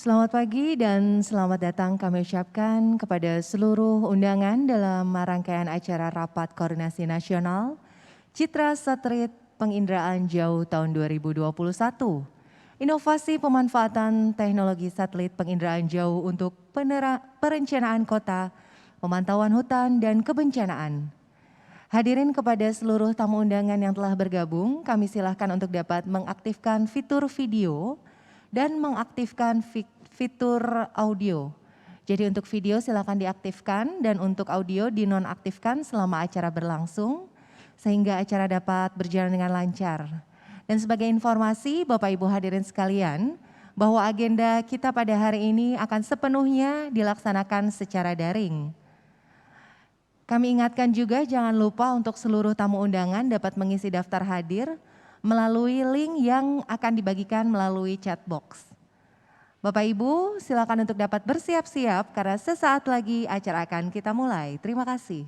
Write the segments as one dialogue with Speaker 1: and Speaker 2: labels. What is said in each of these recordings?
Speaker 1: Selamat pagi dan selamat datang kami ucapkan kepada seluruh undangan dalam rangkaian acara Rapat Koordinasi Nasional Citra Satelit Penginderaan Jauh tahun 2021. Inovasi pemanfaatan teknologi satelit penginderaan jauh untuk perencanaan kota, pemantauan hutan dan kebencanaan. Hadirin kepada seluruh tamu undangan yang telah bergabung, kami silakan untuk dapat mengaktifkan fitur video dan mengaktifkan fitur audio. Jadi untuk video silakan diaktifkan dan untuk audio dinonaktifkan selama acara berlangsung sehingga acara dapat berjalan dengan lancar. Dan sebagai informasi Bapak Ibu hadirin sekalian bahwa agenda kita pada hari ini akan sepenuhnya dilaksanakan secara daring. Kami ingatkan juga jangan lupa untuk seluruh tamu undangan dapat mengisi daftar hadir melalui link yang akan dibagikan melalui chat box. Bapak Ibu silakan untuk dapat bersiap-siap karena sesaat lagi acara akan kita mulai. Terima kasih.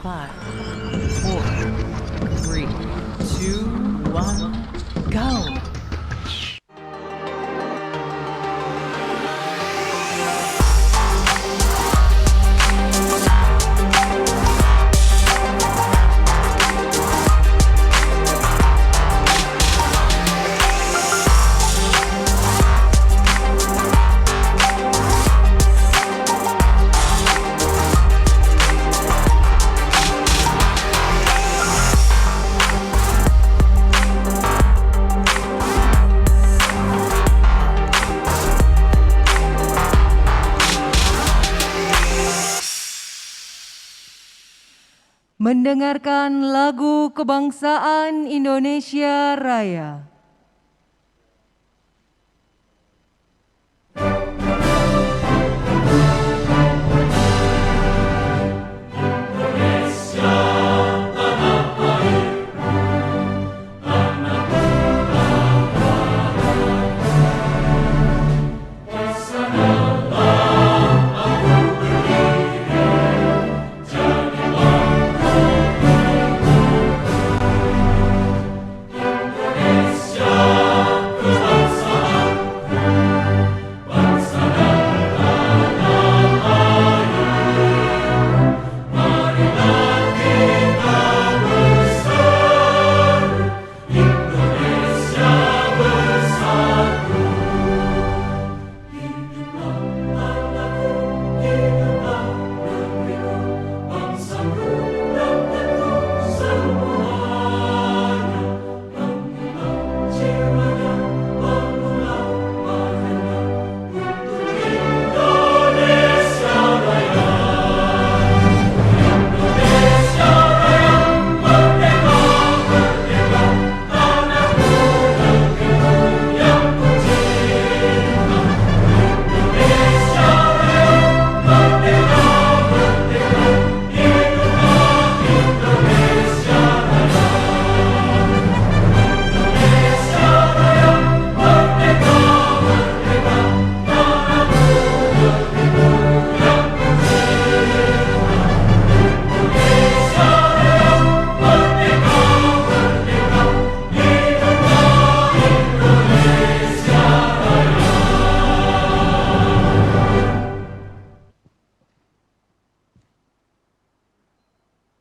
Speaker 2: Five, four, three, two, one, go!
Speaker 1: mendengarkan lagu kebangsaan Indonesia Raya.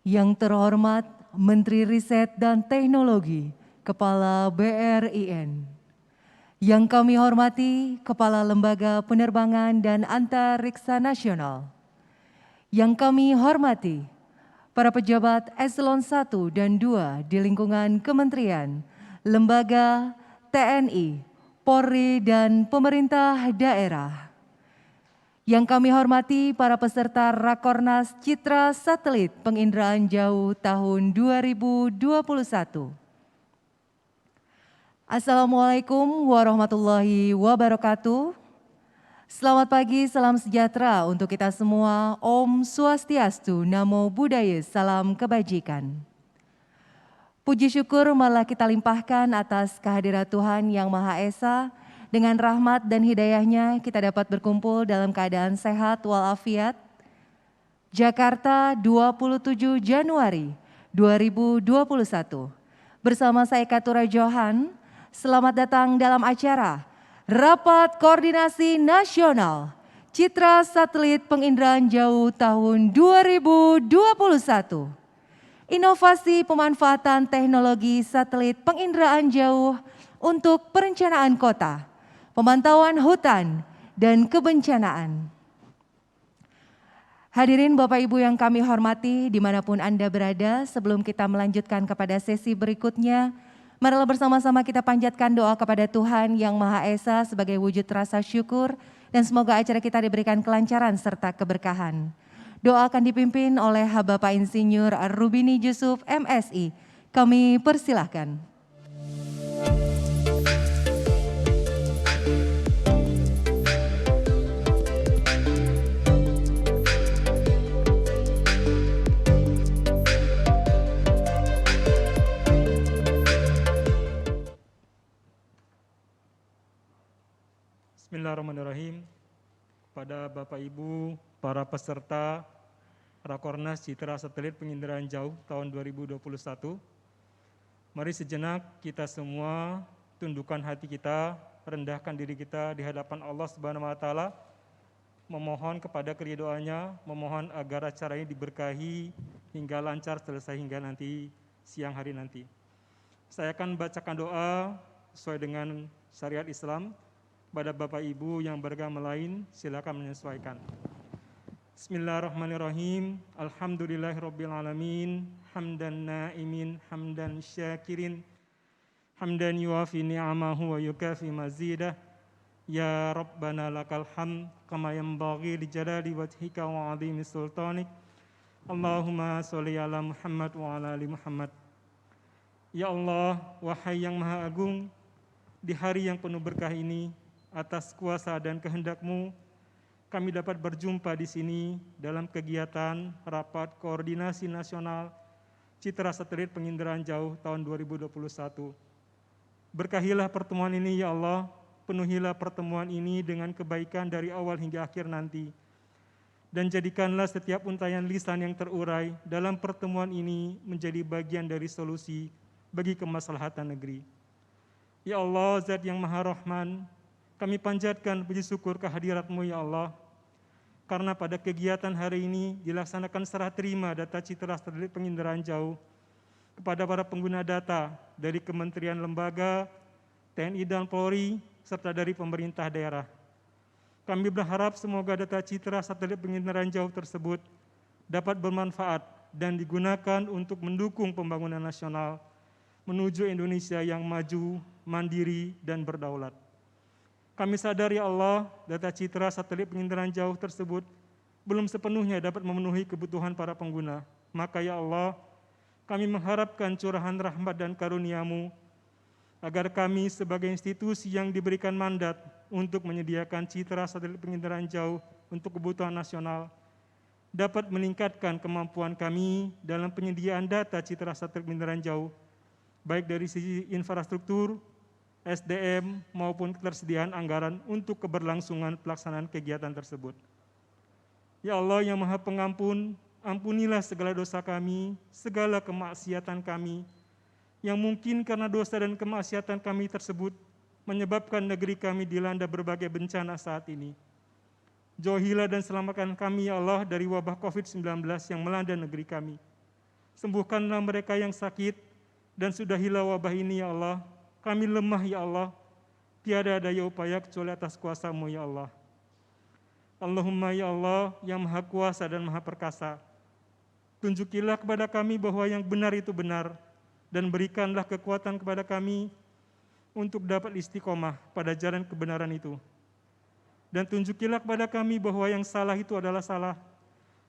Speaker 1: Yang terhormat Menteri Riset dan Teknologi, Kepala BRIN. Yang kami hormati Kepala Lembaga Penerbangan dan Antariksa Nasional. Yang kami hormati para pejabat eselon 1 dan 2 di lingkungan kementerian, lembaga, TNI, Polri, dan pemerintah daerah. Yang kami hormati para peserta Rakornas Citra Satelit Penginderaan Jauh tahun 2021. Assalamualaikum warahmatullahi wabarakatuh. Selamat pagi, salam sejahtera untuk kita semua. Om Swastiastu, Namo Buddhaya, salam kebajikan. Puji syukur malah kita limpahkan atas kehadirat Tuhan Yang Maha Esa. Dengan rahmat dan hidayahnya kita dapat berkumpul dalam keadaan sehat walafiat. Jakarta 27 Januari 2021. Bersama saya Katura Johan, selamat datang dalam acara Rapat Koordinasi Nasional Citra Satelit Penginderaan Jauh tahun 2021. Inovasi pemanfaatan teknologi satelit penginderaan jauh untuk perencanaan kota, pemantauan hutan, dan kebencanaan. Hadirin Bapak Ibu yang kami hormati dimanapun Anda berada, sebelum kita melanjutkan kepada sesi berikutnya, marilah bersama-sama kita panjatkan doa kepada Tuhan Yang Maha Esa sebagai wujud rasa syukur dan semoga acara kita diberikan kelancaran serta keberkahan. Doa akan dipimpin oleh Bapak Insinyur Rubini Jusuf MSI. Kami persilahkan.
Speaker 3: Bismillahirrahmanirrahim. Kepada Bapak Ibu, para peserta Rakornas Citra Satelit Penginderaan Jauh tahun 2021, mari sejenak kita semua tundukkan hati kita, rendahkan diri kita di hadapan Allah Subhanahu wa Ta'ala, memohon kepada keridhoannya, memohon agar acara ini diberkahi hingga lancar selesai hingga nanti siang hari nanti. Saya akan bacakan doa sesuai dengan syariat Islam. Pada Bapak Ibu yang beragama lain, silakan menyesuaikan. Bismillahirrahmanirrahim. Alhamdulillahirrabbilalamin. Hamdan na'imin, hamdan syakirin. Hamdan yuafi ni'amahu wa yukafi mazidah. Ya Rabbana lakal hamd, kama yanbaghi li jalali wajhika wa azimi sultanik. Allahumma sholli ala Muhammad wa ala ali Muhammad. Ya Allah, wahai yang Maha Agung, di hari yang penuh berkah ini, atas kuasa dan kehendak-Mu, kami dapat berjumpa di sini dalam kegiatan Rapat Koordinasi Nasional Citra Satelit Penginderaan Jauh tahun 2021. Berkahilah pertemuan ini, ya Allah, penuhilah pertemuan ini dengan kebaikan dari awal hingga akhir nanti. Dan jadikanlah setiap untayan lisan yang terurai dalam pertemuan ini menjadi bagian dari solusi bagi kemaslahatan negeri. Ya Allah, Zat yang Maha Rahman, kami panjatkan puji syukur kehadirat-Mu, ya Allah, karena pada kegiatan hari ini dilaksanakan serah terima data citra satelit penginderaan jauh kepada para pengguna data dari kementerian lembaga, TNI dan Polri, serta dari pemerintah daerah. Kami berharap semoga data citra satelit penginderaan jauh tersebut dapat bermanfaat dan digunakan untuk mendukung pembangunan nasional menuju Indonesia yang maju, mandiri, dan berdaulat. Kami sadar, ya Allah, data citra satelit penginderaan jauh tersebut belum sepenuhnya dapat memenuhi kebutuhan para pengguna. Maka, ya Allah, kami mengharapkan curahan rahmat dan karunia-Mu agar kami sebagai institusi yang diberikan mandat untuk menyediakan citra satelit penginderaan jauh untuk kebutuhan nasional dapat meningkatkan kemampuan kami dalam penyediaan data citra satelit penginderaan jauh, baik dari sisi infrastruktur, SDM, maupun ketersediaan anggaran untuk keberlangsungan pelaksanaan kegiatan tersebut. Ya Allah yang Maha Pengampun, ampunilah segala dosa kami, segala kemaksiatan kami, yang mungkin karena dosa dan kemaksiatan kami tersebut menyebabkan negeri kami dilanda berbagai bencana saat ini. Jauhilah dan selamatkan kami, ya Allah, dari wabah COVID-19 yang melanda negeri kami. Sembuhkanlah mereka yang sakit, dan sudahilah wabah ini, ya Allah. Kami lemah, ya Allah, tiada daya upaya kecuali atas kuasa-Mu, ya Allah. Allahumma, ya Allah, yang Maha Kuasa dan Maha Perkasa, tunjukilah kepada kami bahwa yang benar itu benar, dan berikanlah kekuatan kepada kami untuk dapat istiqomah pada jalan kebenaran itu. Dan tunjukilah kepada kami bahwa yang salah itu adalah salah,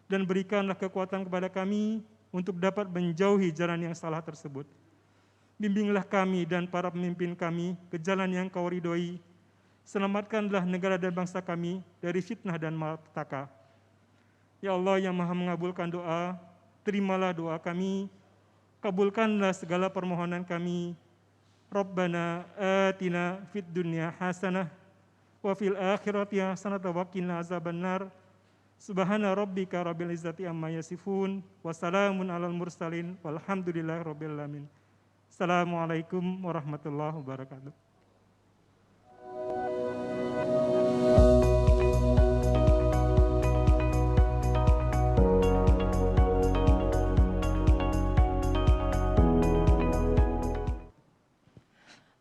Speaker 3: dan berikanlah kekuatan kepada kami untuk dapat menjauhi jalan yang salah tersebut. Bimbinglah kami dan para pemimpin kami ke jalan yang Kau ridhoi. Selamatkanlah negara dan bangsa kami dari fitnah dan malapetaka. Ya Allah yang Maha mengabulkan doa, terimalah doa kami, kabulkanlah segala permohonan kami. Rabbana atina fid dunya hasanah wa fil akhirati hasanah wa qina azabannar. Subhana rabbika rabbil izzati amma yasifun wa salamun alal mursalin walhamdulillahi rabbil alamin. Assalamualaikum warahmatullahi wabarakatuh.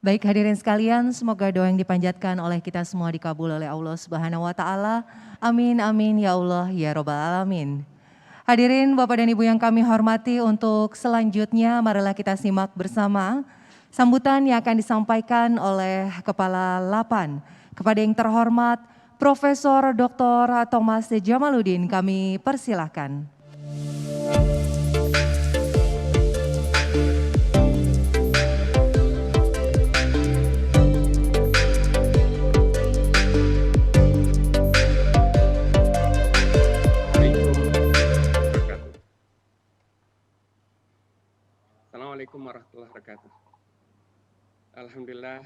Speaker 1: Baik hadirin sekalian, semoga doa yang dipanjatkan oleh kita semua dikabul oleh Allah Subhanahu wa taala. Amin amin ya Allah ya robbal alamin. Hadirin Bapak dan Ibu yang kami hormati, untuk selanjutnya marilah kita simak bersama sambutan yang akan disampaikan oleh Kepala Lapan. Kepada yang terhormat Profesor Dr. Thomas Jamaludin, kami persilahkan.
Speaker 4: Assalamualaikum warahmatullahi wabarakatuh. Alhamdulillah,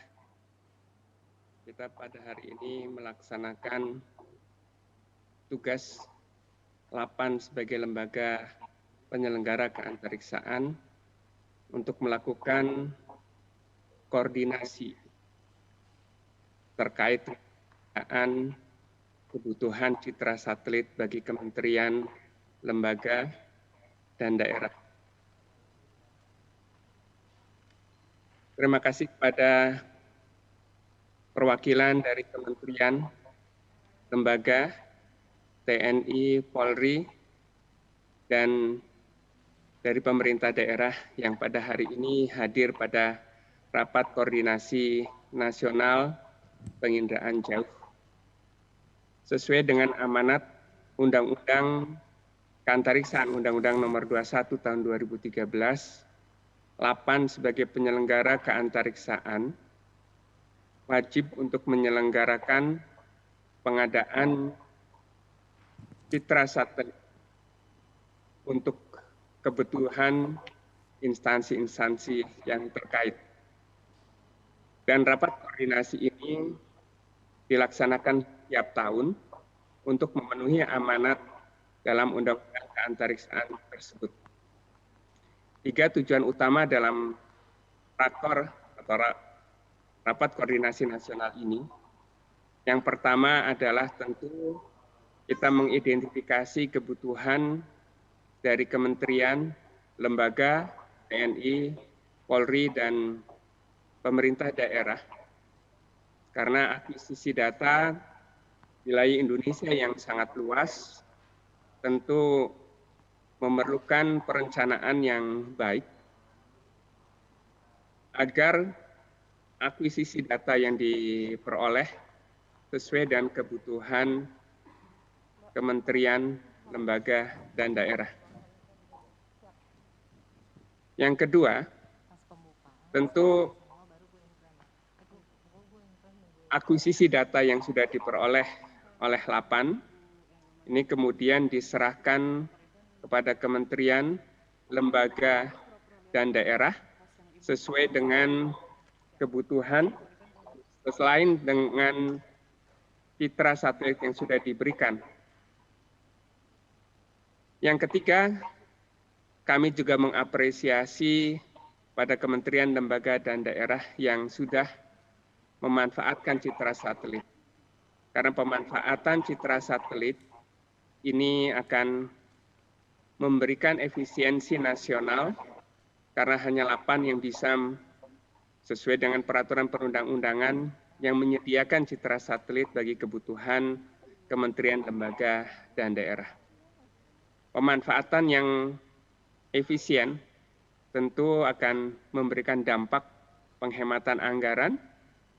Speaker 4: kita pada hari ini melaksanakan tugas Lapan sebagai lembaga penyelenggara keantariksaan untuk melakukan koordinasi terkait pengadaan kebutuhan citra satelit bagi kementerian, lembaga, dan daerah. Terima kasih kepada perwakilan dari kementerian, lembaga, TNI, Polri, dan dari pemerintah daerah yang pada hari ini hadir pada Rapat Koordinasi Nasional Penginderaan Jauh. Sesuai dengan amanat Undang-Undang Keantariksaan Undang-Undang Nomor 21 Tahun 2013, 8 sebagai penyelenggara keantariksaan wajib untuk menyelenggarakan pengadaan citra satelit untuk kebutuhan instansi-instansi yang terkait. Dan rapat koordinasi ini dilaksanakan tiap tahun untuk memenuhi amanat dalam Undang-Undang Keantariksaan tersebut. 3 tujuan utama dalam rakor atau rapat koordinasi nasional ini. Yang pertama adalah tentu kita mengidentifikasi kebutuhan dari kementerian, lembaga, TNI, Polri, dan pemerintah daerah. Karena akuisisi data wilayah Indonesia yang sangat luas, tentu memerlukan perencanaan yang baik agar akuisisi data yang diperoleh sesuai dengan kebutuhan kementerian, lembaga, dan daerah. Yang kedua, tentu akuisisi data yang sudah diperoleh oleh LAPAN ini kemudian diserahkan kepada kementerian, lembaga, dan daerah sesuai dengan kebutuhan, selain dengan citra satelit yang sudah diberikan. Yang ketiga, kami juga mengapresiasi pada kementerian, lembaga, dan daerah yang sudah memanfaatkan citra satelit. Karena pemanfaatan citra satelit ini akan memberikan efisiensi nasional karena hanya 8 yang bisa sesuai dengan peraturan perundang-undangan yang menyediakan citra satelit bagi kebutuhan kementerian, lembaga, dan daerah. Pemanfaatan yang efisien tentu akan memberikan dampak penghematan anggaran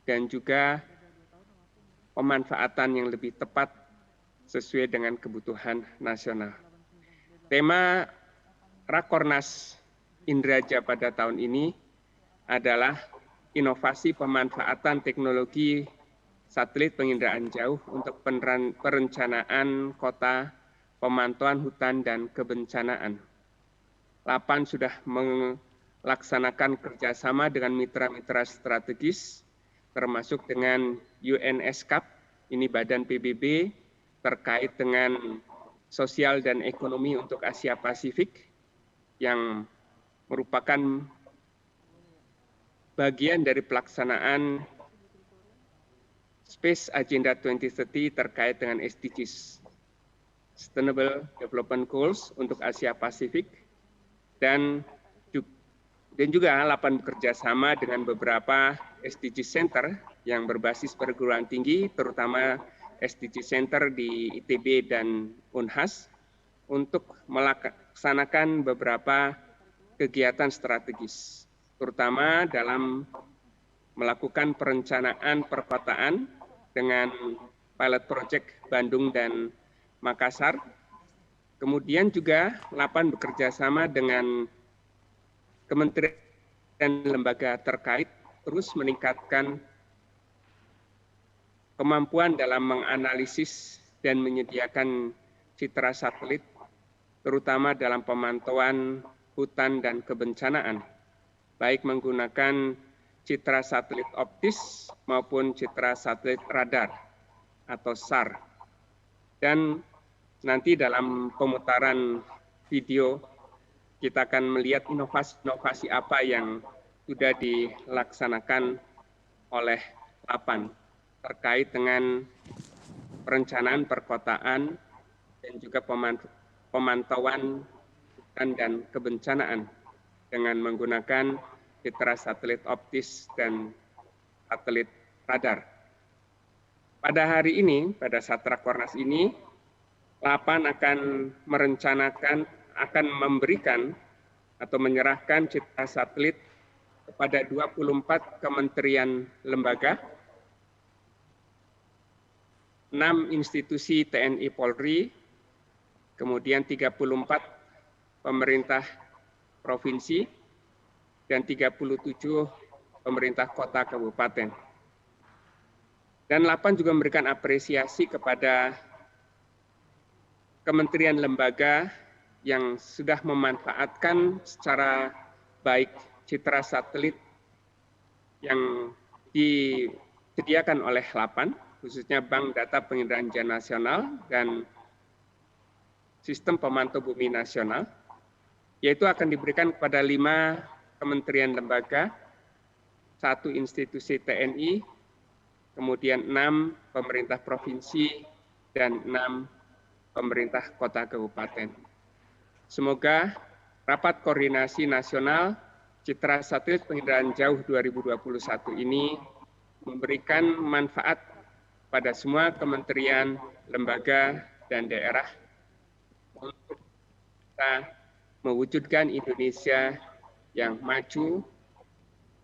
Speaker 4: dan juga pemanfaatan yang lebih tepat sesuai dengan kebutuhan nasional. Tema Rakornas Indraja pada tahun ini adalah inovasi pemanfaatan teknologi satelit penginderaan jauh untuk perencanaan kota, pemantauan hutan, dan kebencanaan. LAPAN sudah melaksanakan kerjasama dengan mitra-mitra strategis, termasuk dengan UNESCAP, ini Badan PBB, terkait dengan sosial dan ekonomi untuk Asia Pasifik, yang merupakan bagian dari pelaksanaan Space Agenda 2030 terkait dengan SDGs, Sustainable Development Goals untuk Asia Pasifik, dan juga LAPAN bekerja sama dengan beberapa SDG Center yang berbasis perguruan tinggi, terutama SDG Center di ITB dan Unhas, untuk melaksanakan beberapa kegiatan strategis, terutama dalam melakukan perencanaan perkotaan dengan pilot project Bandung dan Makassar. Kemudian juga LAPAN bekerja sama dengan kementerian dan lembaga terkait terus meningkatkan kemampuan dalam menganalisis dan menyediakan citra satelit, terutama dalam pemantauan hutan dan kebencanaan, baik menggunakan citra satelit optis maupun citra satelit radar atau SAR. Dan nanti dalam pemutaran video kita akan melihat inovasi-inovasi apa yang sudah dilaksanakan oleh LAPAN terkait dengan perencanaan perkotaan dan juga pemantauan hutan dan kebencanaan dengan menggunakan citra satelit optis dan satelit radar. Pada hari ini, pada saat Rakornas ini, LAPAN akan akan memberikan atau menyerahkan citra satelit kepada 24 kementerian lembaga, 6 institusi TNI Polri, kemudian 34 pemerintah provinsi, dan 37 pemerintah kota kabupaten. Dan 8 juga memberikan apresiasi kepada kementerian lembaga yang sudah memanfaatkan secara baik citra satelit yang disediakan oleh 8, khususnya Bank Data Penginderaan Jauh Nasional dan Sistem Pemantau Bumi Nasional, yaitu akan diberikan kepada 5 kementerian lembaga, 1 institusi TNI, kemudian 6 pemerintah provinsi, dan 6 pemerintah kota kabupaten. Semoga rapat koordinasi nasional Citra Satelit Penginderaan Jauh 2021 ini memberikan manfaat pada semua kementerian, lembaga, dan daerah untuk kita mewujudkan Indonesia yang maju,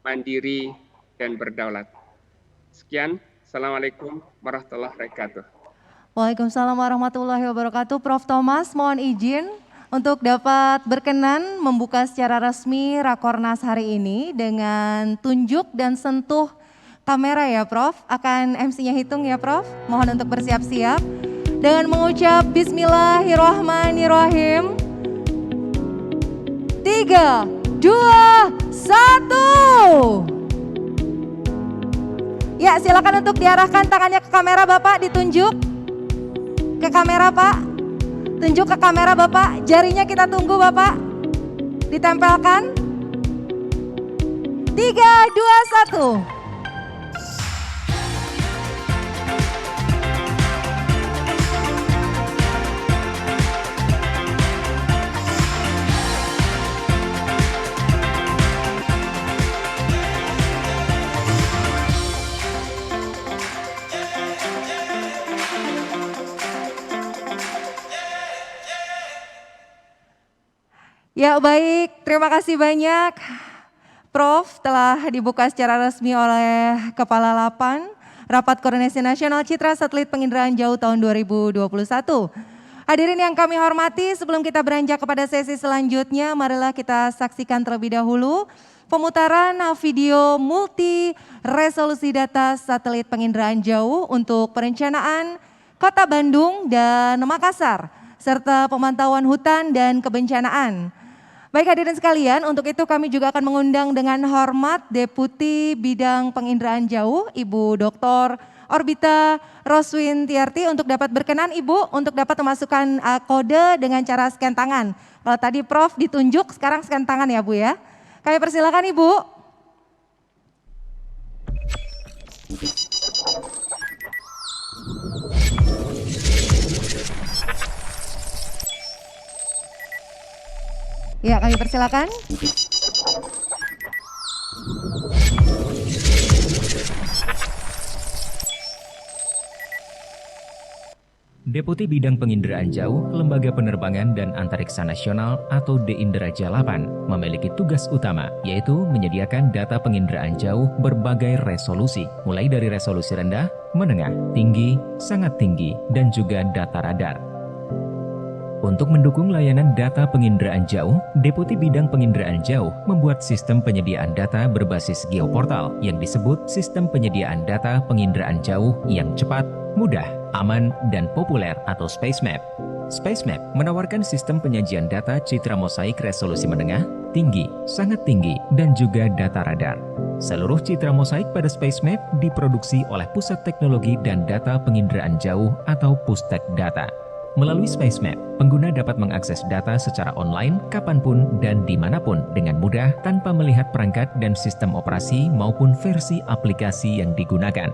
Speaker 4: mandiri, dan berdaulat. Sekian, Assalamualaikum warahmatullahi wabarakatuh.
Speaker 1: Waalaikumsalam warahmatullahi wabarakatuh. Prof. Thomas, mohon izin untuk dapat berkenan membuka secara resmi Rakornas hari ini dengan tunjuk dan sentuh kamera ya Prof. Akan MC-nya hitung ya Prof. Mohon untuk bersiap-siap dengan mengucap Bismillahirrahmanirrahim. 3, 2, 1. Ya, silakan untuk diarahkan tangannya ke kamera Bapak, ditunjuk ke kamera Pak. Tunjuk ke kamera Bapak, jarinya kita tunggu Bapak. Ditempelkan. 3, 2, 1. Ya baik, terima kasih banyak Prof. Telah dibuka secara resmi oleh Kepala 8 Rapat Koordinasi Nasional Citra Satelit Penginderaan Jauh tahun 2021. Hadirin yang kami hormati, sebelum kita beranjak kepada sesi selanjutnya, marilah kita saksikan terlebih dahulu pemutaran video multi resolusi data satelit penginderaan jauh untuk perencanaan Kota Bandung dan Makassar, serta pemantauan hutan dan kebencanaan. Baik hadirin sekalian, untuk itu kami juga akan mengundang dengan hormat Deputi Bidang Penginderaan Jauh, Ibu Dr. Orbita Roswintiarti untuk dapat berkenan Ibu untuk dapat memasukkan kode dengan cara scan tangan. Kalau tadi Prof ditunjuk, sekarang scan tangan ya Bu ya. Kami persilakan Ibu. Ya, kami persilakan.
Speaker 5: Deputi Bidang Penginderaan Jauh, Lembaga Penerbangan dan Antariksa Nasional atau DINDRAJA 8 memiliki tugas utama, yaitu menyediakan data penginderaan jauh berbagai resolusi, mulai dari resolusi rendah, menengah, tinggi, sangat tinggi, dan juga data radar. Untuk mendukung layanan data penginderaan jauh, Deputi Bidang Penginderaan Jauh membuat sistem penyediaan data berbasis geoportal yang disebut Sistem Penyediaan Data Penginderaan Jauh yang cepat, mudah, aman, dan populer atau SpaceMap. SpaceMap menawarkan sistem penyajian data citra mosaik resolusi menengah, tinggi, sangat tinggi, dan juga data radar. Seluruh citra mosaik pada SpaceMap diproduksi oleh Pusat Teknologi dan Data Penginderaan Jauh atau Pustek Data. Melalui SpaceMap, pengguna dapat mengakses data secara online kapanpun dan dimanapun dengan mudah tanpa melihat perangkat dan sistem operasi maupun versi aplikasi yang digunakan.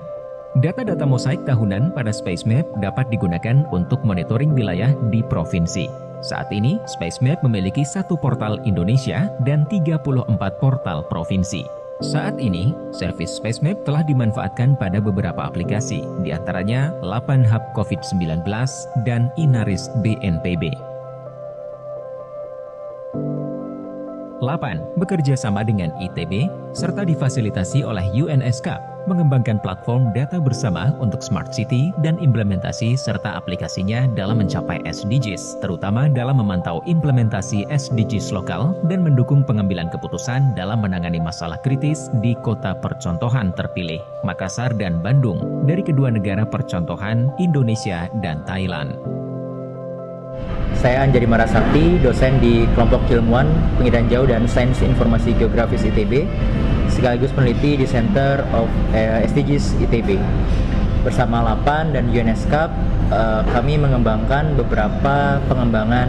Speaker 5: Data-data mosaik tahunan pada SpaceMap dapat digunakan untuk monitoring wilayah di provinsi. Saat ini, SpaceMap memiliki 1 portal Indonesia dan 34 portal provinsi. Saat ini, servis SpaceMap telah dimanfaatkan pada beberapa aplikasi, di antaranya 8 Hub COVID-19 dan Inaris BNPB. 8. Bekerja sama dengan ITB, serta difasilitasi oleh UNESCAP, mengembangkan platform data bersama untuk Smart City dan implementasi serta aplikasinya dalam mencapai SDGs, terutama dalam memantau implementasi SDGs lokal dan mendukung pengambilan keputusan dalam menangani masalah kritis di kota percontohan terpilih, Makassar dan Bandung, dari kedua negara percontohan, Indonesia dan Thailand.
Speaker 6: Saya Anjari Marasakti, dosen di kelompok ilmuwan pengiraan jauh dan sains informasi geografis ITB, sekaligus peneliti di Center of SDGs ITB. Bersama LAPAN dan UNESCAP, kami mengembangkan beberapa pengembangan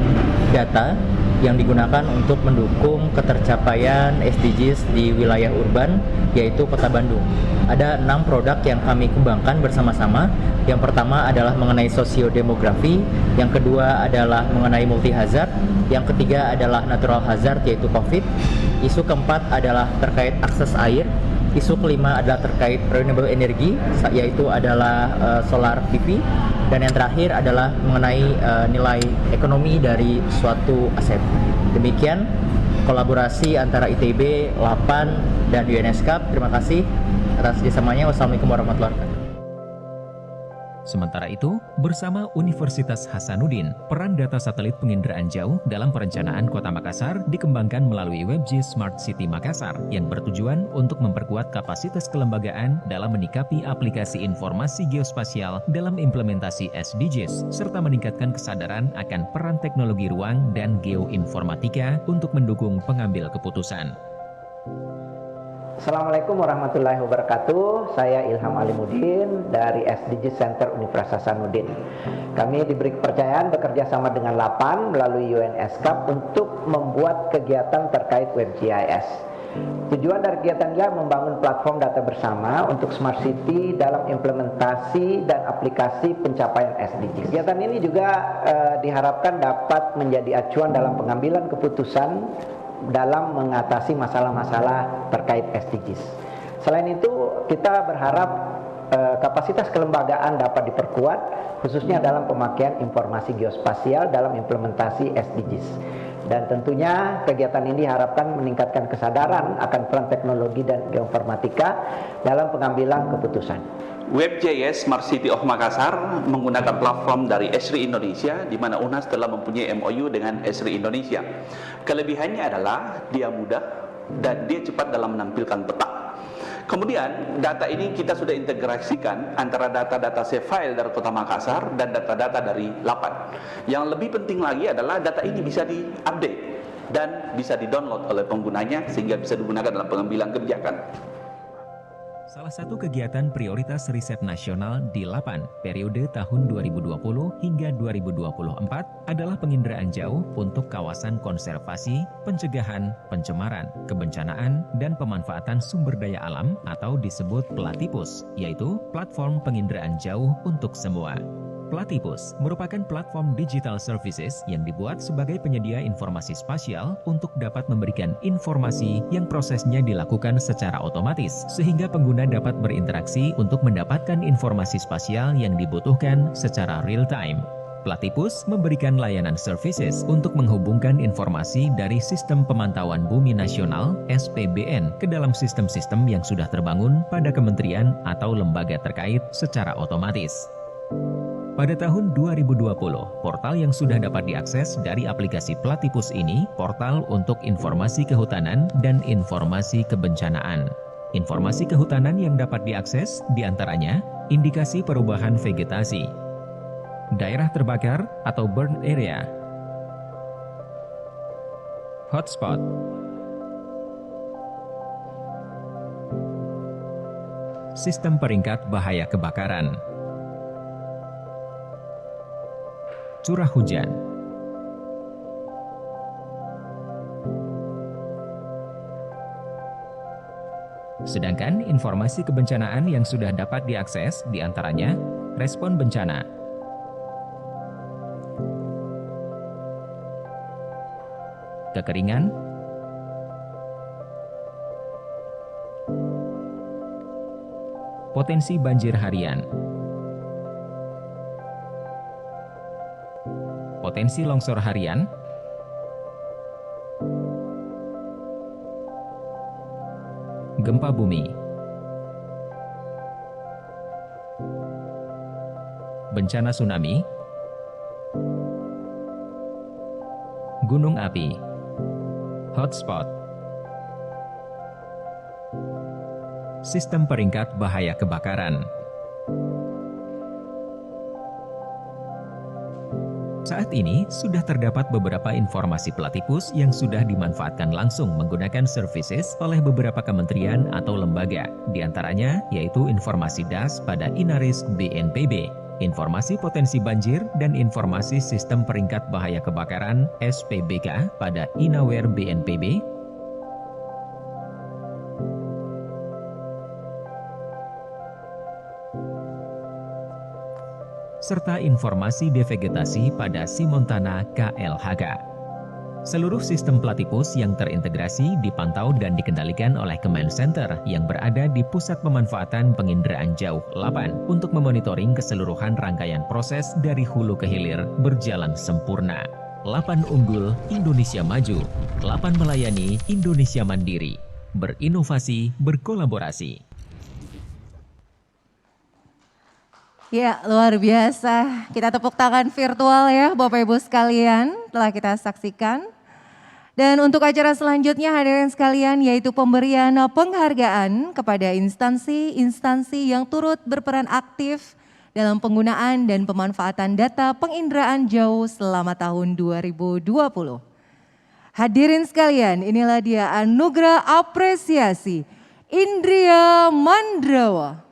Speaker 6: data yang digunakan untuk mendukung ketercapaian SDGs di wilayah urban, yaitu Kota Bandung. Ada 6 produk yang kami kembangkan bersama-sama. Yang pertama adalah mengenai sosiodemografi, yang kedua adalah mengenai multi hazard, yang ketiga adalah natural hazard yaitu COVID, isu keempat adalah terkait akses air, isu kelima adalah terkait renewable energy yaitu adalah solar PV, dan yang terakhir adalah mengenai nilai ekonomi dari suatu aset. Demikian kolaborasi antara ITB, LAPAN, dan UNESCAP. Terima kasih atas kerjasamanya. Wassalamualaikum warahmatullahi wabarakatuh.
Speaker 5: Sementara itu, bersama Universitas Hasanuddin, peran data satelit penginderaan jauh dalam perencanaan Kota Makassar dikembangkan melalui WebGIS Smart City Makassar yang bertujuan untuk memperkuat kapasitas kelembagaan dalam menyikapi aplikasi informasi geospasial dalam implementasi SDGs, serta meningkatkan kesadaran akan peran teknologi ruang dan geoinformatika untuk mendukung pengambil keputusan.
Speaker 7: Assalamualaikum warahmatullahi wabarakatuh. Saya Ilham Alimuddin dari SDG Center Universitas Hasanuddin. Kami diberi kepercayaan bekerja sama dengan LAPAN melalui UNESCAP untuk membuat kegiatan terkait WebGIS. Tujuan dari kegiatan adalah membangun platform data bersama untuk Smart City dalam implementasi dan aplikasi pencapaian SDGs. Kegiatan ini juga diharapkan dapat menjadi acuan dalam pengambilan keputusan dalam mengatasi masalah-masalah terkait SDGs. Selain itu, kita berharap kapasitas kelembagaan dapat diperkuat, khususnya dalam pemakaian informasi geospasial dalam implementasi SDGs. Dan tentunya kegiatan ini diharapkan meningkatkan kesadaran akan peran teknologi dan geoinformatika dalam pengambilan keputusan.
Speaker 8: WebGIS Smart City of Makassar menggunakan platform dari Esri Indonesia, di mana UNAS telah mempunyai MOU dengan Esri Indonesia. Kelebihannya adalah dia mudah dan dia cepat dalam menampilkan peta. Kemudian data ini kita sudah integrasikan antara data-data save file dari Kota Makassar dan data-data dari LAPAN. Yang lebih penting lagi adalah data ini bisa diupdate dan bisa didownload oleh penggunanya sehingga bisa digunakan dalam pengambilan kebijakan.
Speaker 5: Salah satu kegiatan prioritas riset nasional di LAPAN periode tahun 2020 hingga 2024 adalah penginderaan jauh untuk kawasan konservasi, pencegahan, pencemaran, kebencanaan, dan pemanfaatan sumber daya alam atau disebut Platipus, yaitu platform penginderaan jauh untuk semua. Platipus merupakan platform digital services yang dibuat sebagai penyedia informasi spasial untuk dapat memberikan informasi yang prosesnya dilakukan secara otomatis, sehingga pengguna dapat berinteraksi untuk mendapatkan informasi spasial yang dibutuhkan secara real-time. Platipus memberikan layanan services untuk menghubungkan informasi dari Sistem Pemantauan Bumi Nasional (SPBN) ke dalam sistem-sistem yang sudah terbangun pada kementerian atau lembaga terkait secara otomatis. Pada tahun 2020, portal yang sudah dapat diakses dari aplikasi Platipus ini, portal untuk informasi kehutanan dan informasi kebencanaan. Informasi kehutanan yang dapat diakses diantaranya indikasi perubahan vegetasi, daerah terbakar atau burn area, hotspot, sistem peringkat bahaya kebakaran, curah hujan, sedangkan informasi kebencanaan yang sudah dapat diakses diantaranya respon bencana, kekeringan, potensi banjir harian, potensi longsor harian, gempa bumi, bencana tsunami, gunung api, hotspot, sistem peringkat bahaya kebakaran. Saat ini sudah terdapat beberapa informasi Platypus yang sudah dimanfaatkan langsung menggunakan services oleh beberapa kementerian atau lembaga. Di antaranya yaitu informasi DAS pada Inarisk BNPB, informasi potensi banjir dan informasi sistem peringkat bahaya kebakaran SPBK pada Inaware BNPB, serta informasi devegetasi pada Simontana KLHK. Seluruh sistem Platypus yang terintegrasi dipantau dan dikendalikan oleh Command Center yang berada di Pusat Pemanfaatan Penginderaan Jauh 8 untuk memonitoring keseluruhan rangkaian proses dari hulu ke hilir berjalan sempurna. 8 unggul, Indonesia maju. 8 melayani, Indonesia mandiri. Berinovasi, berkolaborasi.
Speaker 1: Ya, luar biasa. Kita tepuk tangan virtual ya Bapak Ibu sekalian telah kita saksikan. Dan untuk acara selanjutnya hadirin sekalian yaitu pemberian penghargaan kepada instansi-instansi yang turut berperan aktif dalam penggunaan dan pemanfaatan data penginderaan jauh selama tahun 2020. Hadirin sekalian, inilah dia anugerah apresiasi Indria Mandrawa.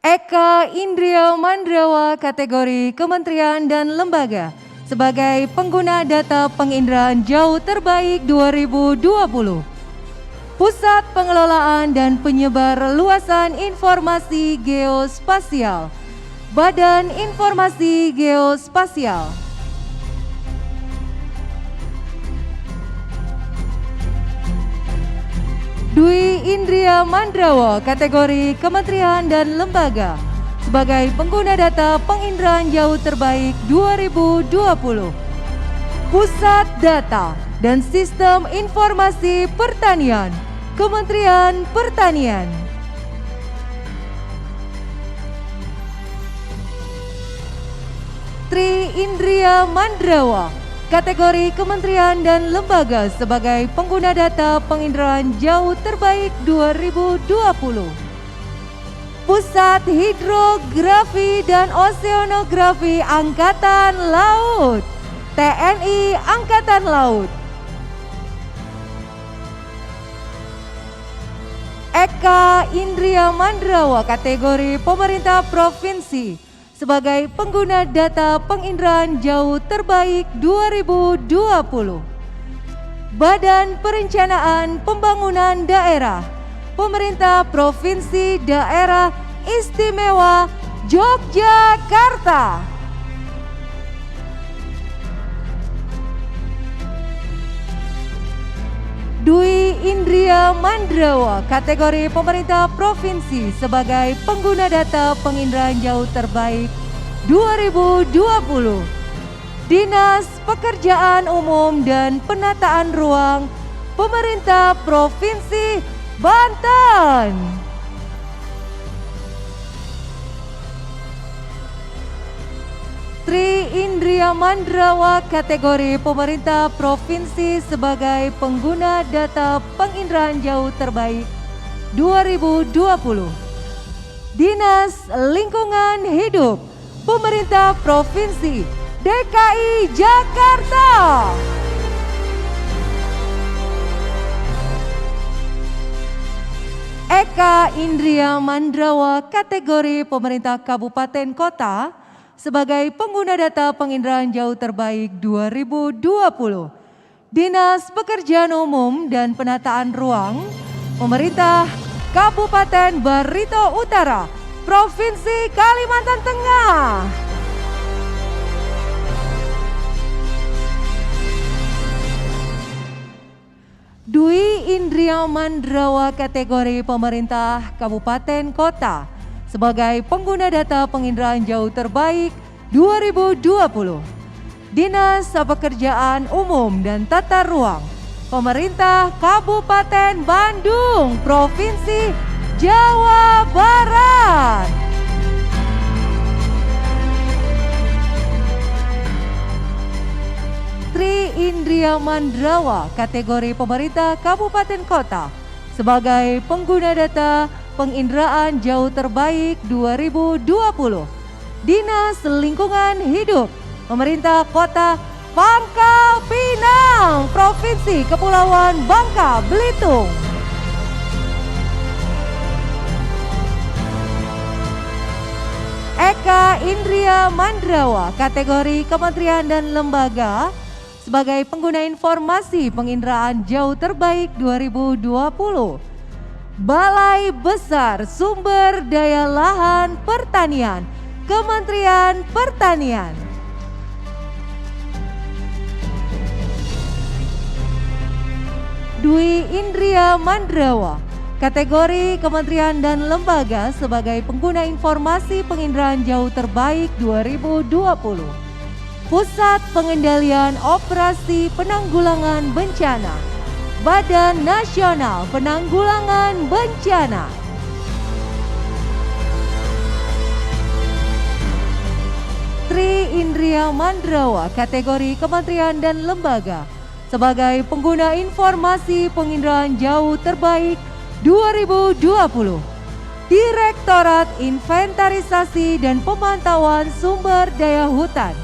Speaker 1: Eka Indria Mandrawa kategori Kementerian dan Lembaga sebagai pengguna data penginderaan jauh terbaik 2020. Pusat Pengelolaan dan Penyebar Luasan Informasi Geospasial, Badan Informasi Geospasial. Dwi Indria Mandrawa kategori Kementerian dan Lembaga sebagai pengguna data penginderaan jauh terbaik 2020. Pusat Data dan Sistem Informasi Pertanian, Kementerian Pertanian. Tri Indria Mandrawa kategori Kementerian dan Lembaga sebagai pengguna data penginderaan jauh terbaik 2020. Pusat Hidrografi dan Oseanografi Angkatan Laut, TNI Angkatan Laut. Eka Indria Mandrawa kategori Pemerintah Provinsi sebagai pengguna data penginderaan jauh terbaik 2020. Badan Perencanaan Pembangunan Daerah, Pemerintah Provinsi Daerah Istimewa Yogyakarta. Dwi Indria Mandrawa kategori Pemerintah Provinsi sebagai pengguna data penginderaan jauh terbaik 2020. Dinas Pekerjaan Umum dan Penataan Ruang, Pemerintah Provinsi Banten. Tri Indria Mandrawa kategori Pemerintah Provinsi sebagai pengguna data penginderaan jauh terbaik 2020. Dinas Lingkungan Hidup, Pemerintah Provinsi DKI Jakarta. Eka Indria Mandrawa kategori Pemerintah Kabupaten Kota sebagai pengguna data penginderaan jauh terbaik 2020. Dinas Pekerjaan Umum dan Penataan Ruang, Pemerintah Kabupaten Barito Utara, Provinsi Kalimantan Tengah. Dwi Indria Mandrawa kategori pemerintah kabupaten kota sebagai pengguna data penginderaan jauh terbaik 2020. Dinas Pekerjaan Umum dan Tata Ruang Pemerintah Kabupaten Bandung, Provinsi Jawa Barat. Tri Indria Mandrawa kategori pemerintah Kabupaten Kota sebagai pengguna data penginderaan jauh terbaik 2020. Dinas Lingkungan Hidup Pemerintah Kota Pangkal Pinang, Provinsi Kepulauan Bangka Belitung. Eka Indria Mandrawa kategori Kementerian dan Lembaga sebagai pengguna informasi penginderaan jauh terbaik 2020. Balai Besar Sumber Daya Lahan Pertanian, Kementerian Pertanian. Dwi Indria Mandrawa kategori Kementerian dan Lembaga sebagai pengguna informasi penginderaan jauh terbaik 2020. Pusat Pengendalian Operasi Penanggulangan Bencana, Badan Nasional Penanggulangan Bencana. Tri Indria Mandrawa kategori Kementerian dan Lembaga sebagai pengguna informasi penginderaan jauh terbaik 2020. Direktorat Inventarisasi dan Pemantauan Sumber Daya Hutan,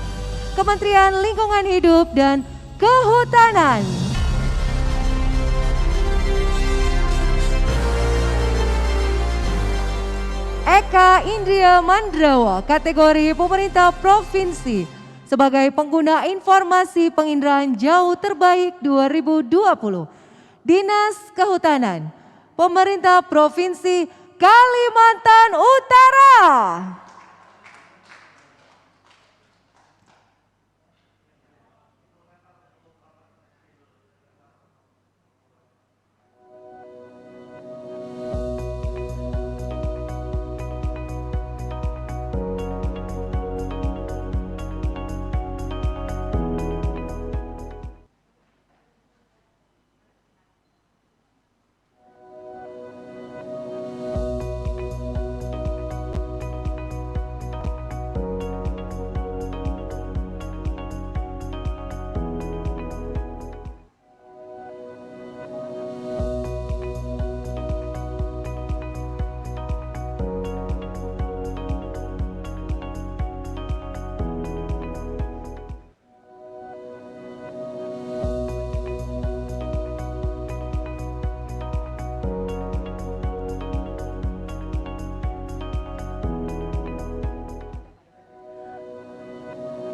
Speaker 1: Kementerian Lingkungan Hidup dan Kehutanan. Eka Indria Mandrawa kategori pemerintah provinsi sebagai pengguna informasi penginderaan jauh terbaik 2020. Dinas Kehutanan, Pemerintah Provinsi Kalimantan Utara.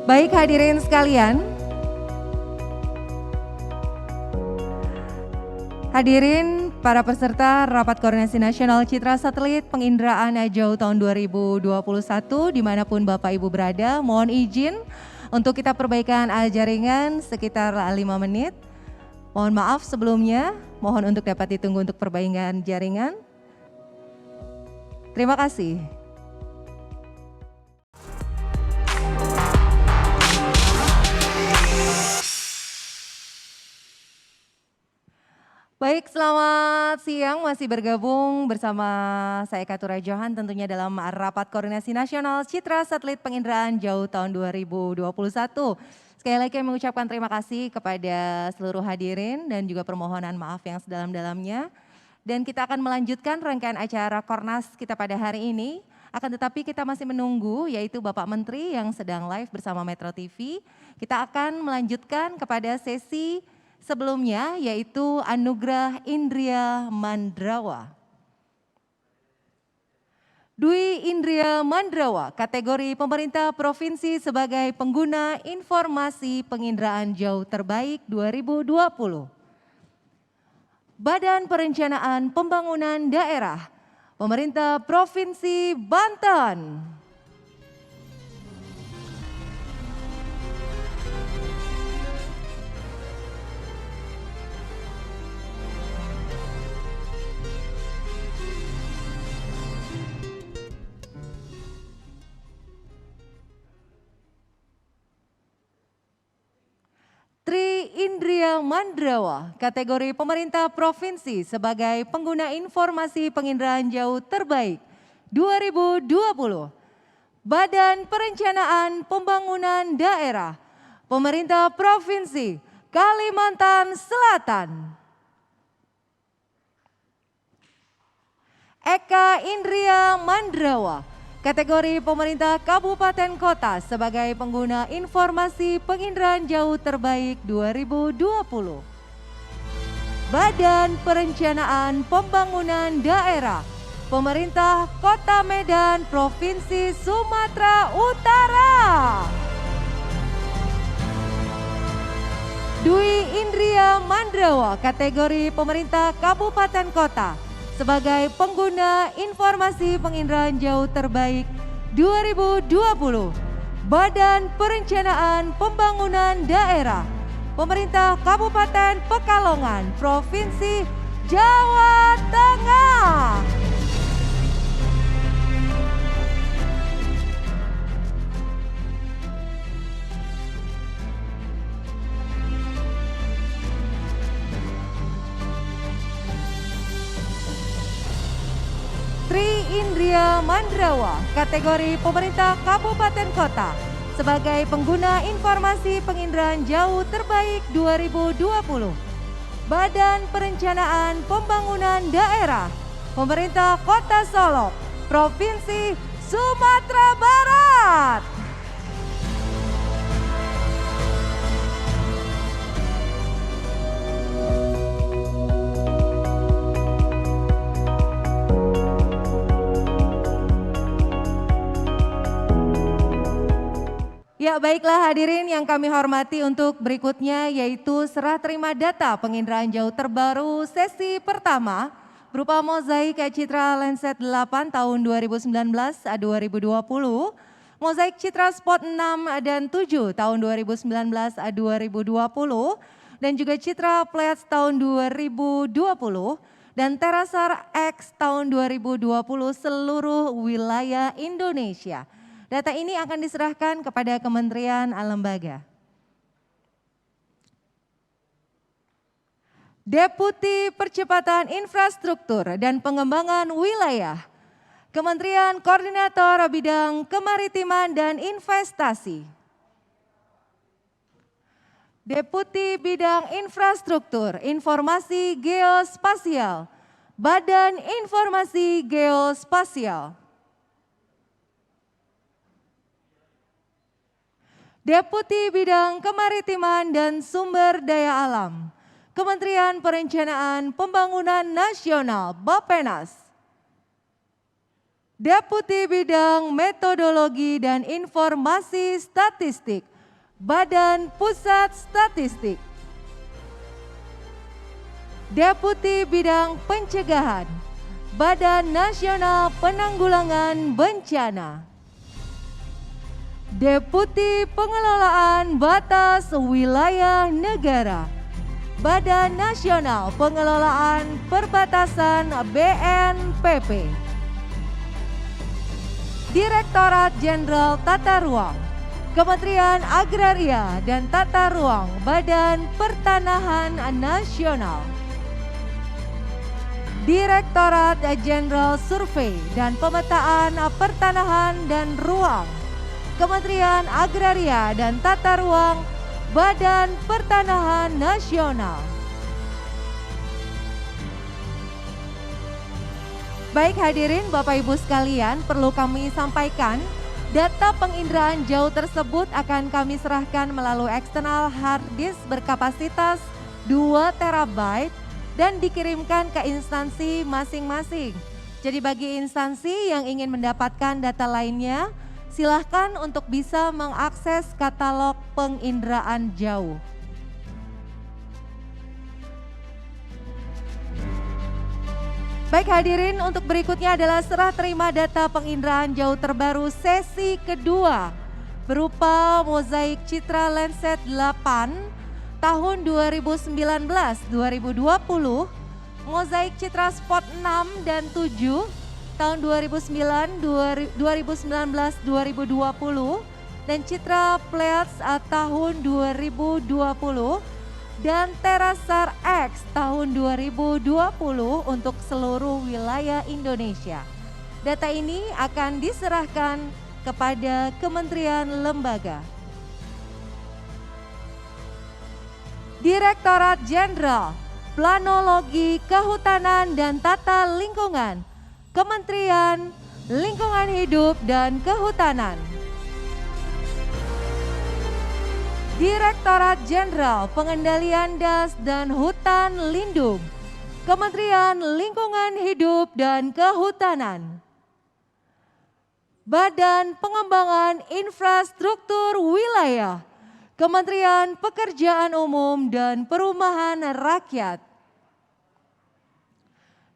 Speaker 1: Baik hadirin sekalian, hadirin para peserta Rapat Koordinasi Nasional Citra Satelit Penginderaan Jauh tahun 2021 dimanapun Bapak Ibu berada, mohon izin untuk kita perbaikan jaringan sekitar 5 menit. Mohon maaf sebelumnya, mohon untuk dapat ditunggu untuk perbaikan jaringan. Terima kasih. Baik, selamat siang, masih bergabung bersama saya Katura Johan tentunya dalam Rapat Koordinasi Nasional Citra Satelit Penginderaan Jauh tahun 2021. Sekali lagi kami mengucapkan terima kasih kepada seluruh hadirin dan juga permohonan maaf yang sedalam-dalamnya. Dan kita akan melanjutkan rangkaian acara Kornas kita pada hari ini. Akan tetapi kita masih menunggu yaitu Bapak Menteri yang sedang live bersama Metro TV. Kita akan melanjutkan kepada sesi sebelumnya yaitu Anugerah Indria Mandrawa. Dwi Indria Mandrawa kategori pemerintah provinsi sebagai pengguna informasi penginderaan jauh terbaik 2020. Badan Perencanaan Pembangunan Daerah Pemerintah Provinsi Banten. Indria Mandrawa, kategori pemerintah provinsi sebagai pengguna informasi penginderaan jauh terbaik 2020. Badan Perencanaan Pembangunan Daerah, Pemerintah Provinsi Kalimantan Selatan. Eka Indria Mandrawa, kategori pemerintah kabupaten kota sebagai pengguna informasi penginderaan jauh terbaik 2020. Badan Perencanaan Pembangunan Daerah, Pemerintah Kota Medan, Provinsi Sumatera Utara. Dwi Indria Mandrawa, kategori pemerintah kabupaten kota sebagai pengguna informasi penginderaan jauh terbaik 2020. Badan Perencanaan Pembangunan Daerah, Pemerintah Kabupaten Pekalongan, Provinsi Jawa Tengah. Tri Indria Mandrawa, kategori pemerintah kabupaten kota sebagai pengguna informasi penginderaan jauh terbaik 2020. Badan Perencanaan Pembangunan Daerah, Pemerintah Kota Solok, Provinsi Sumatera Barat. Ya, baiklah hadirin yang kami hormati, untuk berikutnya yaitu serah terima data penginderaan jauh terbaru sesi pertama berupa mozaik Citra Lenset 8 tahun 2019-2020, mozaik Citra Spot 6 dan 7 tahun 2019-2020, dan juga Citra Pleiades tahun 2020 dan Terasar X tahun 2020 seluruh wilayah Indonesia. Data ini akan diserahkan kepada kementerian lembaga. Deputi Percepatan Infrastruktur dan Pengembangan Wilayah, Kementerian Koordinator Bidang Kemaritiman dan Investasi. Deputi Bidang Infrastruktur, Informasi Geospasial, Badan Informasi Geospasial. Deputi Bidang Kemaritiman dan Sumber Daya Alam, Kementerian Perencanaan Pembangunan Nasional Bappenas. Deputi Bidang Metodologi dan Informasi Statistik, Badan Pusat Statistik. Deputi Bidang Pencegahan, Badan Nasional Penanggulangan Bencana. Deputi Pengelolaan Batas Wilayah Negara, Badan Nasional Pengelolaan Perbatasan BNPP. Direktorat Jenderal Tata Ruang, Kementerian Agraria dan Tata Ruang, Badan Pertanahan Nasional. Direktorat Jenderal Survei dan Pemetaan Pertanahan dan Ruang, Kementerian Agraria dan Tata Ruang, Badan Pertanahan Nasional. Baik hadirin Bapak Ibu sekalian, perlu kami sampaikan, data penginderaan jauh tersebut akan kami serahkan melalui eksternal hard disk berkapasitas 2 TB dan dikirimkan ke instansi masing-masing. Jadi bagi instansi yang ingin mendapatkan data lainnya, silahkan untuk bisa mengakses katalog penginderaan jauh. Baik hadirin, untuk berikutnya adalah serah terima data penginderaan jauh terbaru sesi kedua berupa mozaik Citra Lenset 8 tahun 2019-2020, mozaik Citra Spot 6 dan 7 tahun 2019-2020, dan Citra Pleiades tahun 2020, dan Terasar X tahun 2020 untuk seluruh wilayah Indonesia. Data ini akan diserahkan kepada kementerian lembaga. Direktorat Jenderal Planologi Kehutanan dan Tata Lingkungan, Kementerian Lingkungan Hidup dan Kehutanan. Direktorat Jenderal Pengendalian Das dan Hutan Lindung, Kementerian Lingkungan Hidup dan Kehutanan. Badan Pengembangan Infrastruktur Wilayah, Kementerian Pekerjaan Umum dan Perumahan Rakyat.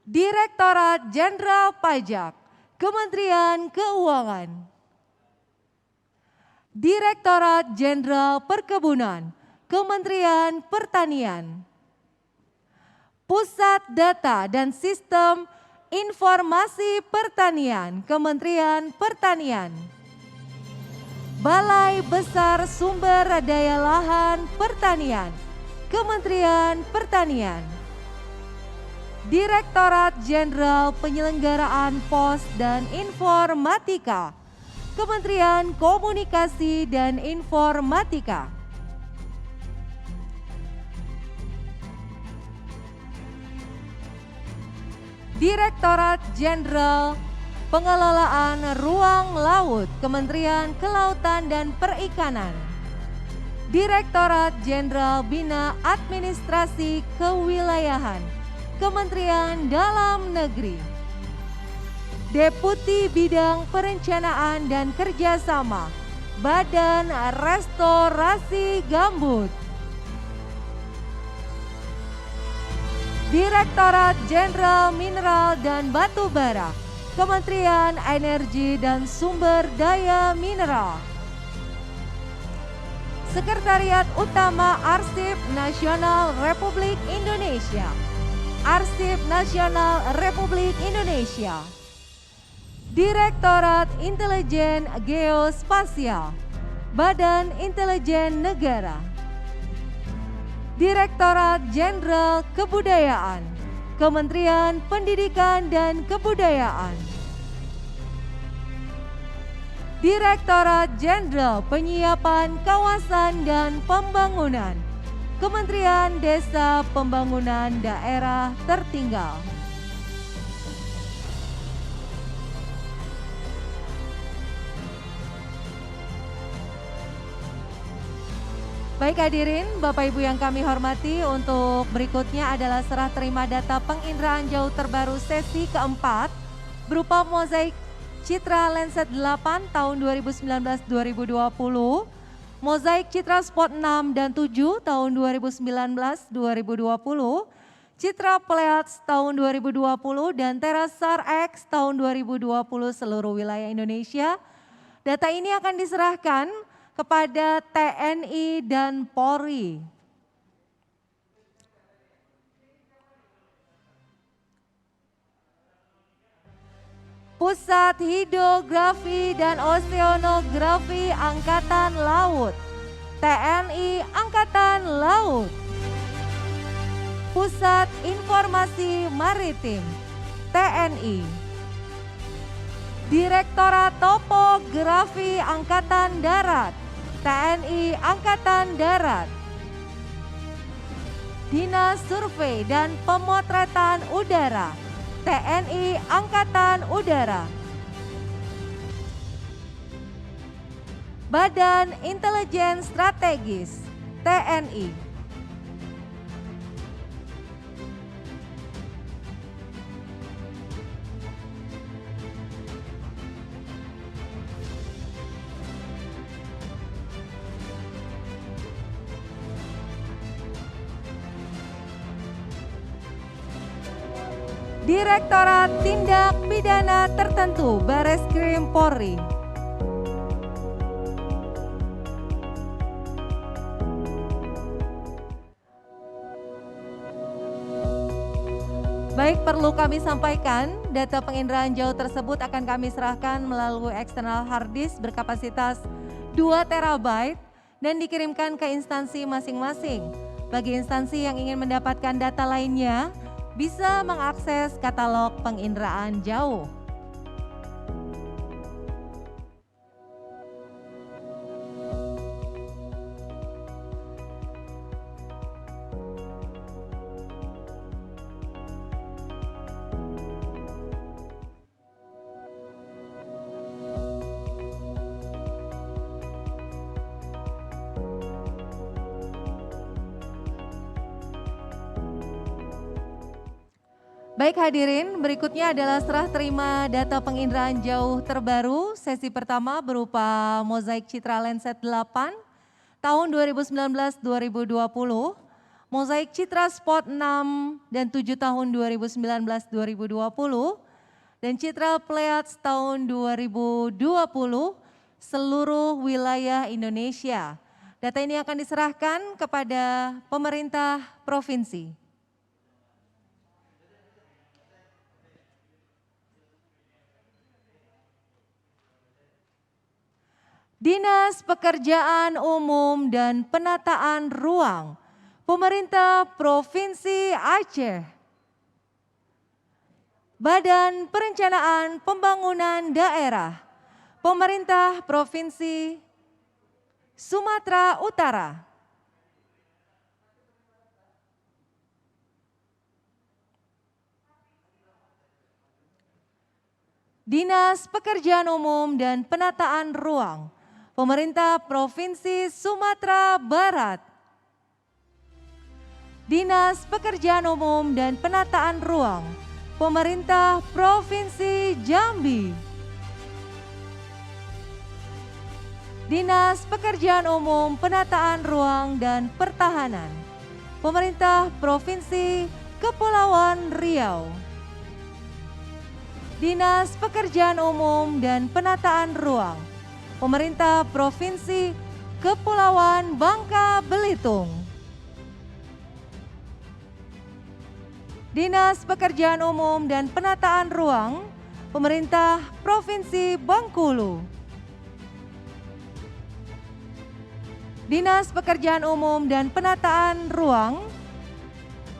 Speaker 1: Direktorat Jenderal Pajak, Kementerian Keuangan. Direktorat Jenderal Perkebunan, Kementerian Pertanian. Pusat Data dan Sistem Informasi Pertanian, Kementerian Pertanian. Balai Besar Sumber Daya Lahan Pertanian, Kementerian Pertanian. Direktorat Jenderal Penyelenggaraan Pos dan Informatika, Kementerian Komunikasi dan Informatika. Direktorat Jenderal Pengelolaan Ruang Laut, Kementerian Kelautan dan Perikanan. Direktorat Jenderal Bina Administrasi Kewilayahan, Kementerian Dalam Negeri. Deputi Bidang Perencanaan dan Kerjasama, Badan Restorasi Gambut. Direktorat Jenderal Mineral dan Batu Bara, Kementerian Energi dan Sumber Daya Mineral. Sekretariat Utama Arsip Nasional Republik Indonesia, Arsip Nasional Republik Indonesia. Direktorat Intelijen Geospasial, Badan Intelijen Negara. Direktorat Jenderal Kebudayaan, Kementerian Pendidikan dan Kebudayaan. Direktorat Jenderal Penyiapan Kawasan dan Pembangunan, Kementerian Desa Pembangunan Daerah Tertinggal. Baik hadirin, Bapak Ibu yang kami hormati, untuk berikutnya adalah serah terima data penginderaan jauh terbaru sesi keempat berupa mozaik citra Lenset 8 tahun 2019-2020, mozaik citra Spot 6 dan 7 tahun 2019-2020, citra Pleiades tahun 2020 dan Terasar X tahun 2020 seluruh wilayah Indonesia. Data ini akan diserahkan kepada TNI dan Polri. Pusat Hidrografi dan Oseanografi Angkatan Laut, TNI Angkatan Laut. Pusat Informasi Maritim, TNI. Direktorat Topografi Angkatan Darat, TNI Angkatan Darat. Dinas Survei dan Pemotretan Udara, TNI Angkatan Udara. Badan Intelijen Strategis, TNI. Direktorat Tindak Pidana Tertentu, Bareskrim Polri. Baik, perlu kami sampaikan, data penginderaan jauh tersebut akan kami serahkan melalui eksternal hard disk berkapasitas 2 TB dan dikirimkan ke instansi masing-masing. Bagi instansi yang ingin mendapatkan data lainnya, bisa mengakses katalog penginderaan jauh. Baik hadirin, berikutnya adalah serah terima data penginderaan jauh terbaru. Sesi pertama berupa mozaik citra Landsat 8 tahun 2019-2020, mozaik citra Spot 6 dan 7 tahun 2019-2020, dan citra Pleiades tahun 2020 seluruh wilayah Indonesia. Data ini akan diserahkan kepada pemerintah provinsi. Dinas Pekerjaan Umum dan Penataan Ruang, Pemerintah Provinsi Aceh. Badan Perencanaan Pembangunan Daerah, Pemerintah Provinsi Sumatera Utara. Dinas Pekerjaan Umum dan Penataan Ruang, Pemerintah Provinsi Sumatera Barat. Dinas Pekerjaan Umum dan Penataan Ruang, Pemerintah Provinsi Jambi. Dinas Pekerjaan Umum, Penataan Ruang dan Pertahanan, Pemerintah Provinsi Kepulauan Riau. Dinas Pekerjaan Umum dan Penataan Ruang, Pemerintah Provinsi Kepulauan Bangka Belitung. Dinas Pekerjaan Umum dan Penataan Ruang, Pemerintah Provinsi Bengkulu. Dinas Pekerjaan Umum dan Penataan Ruang,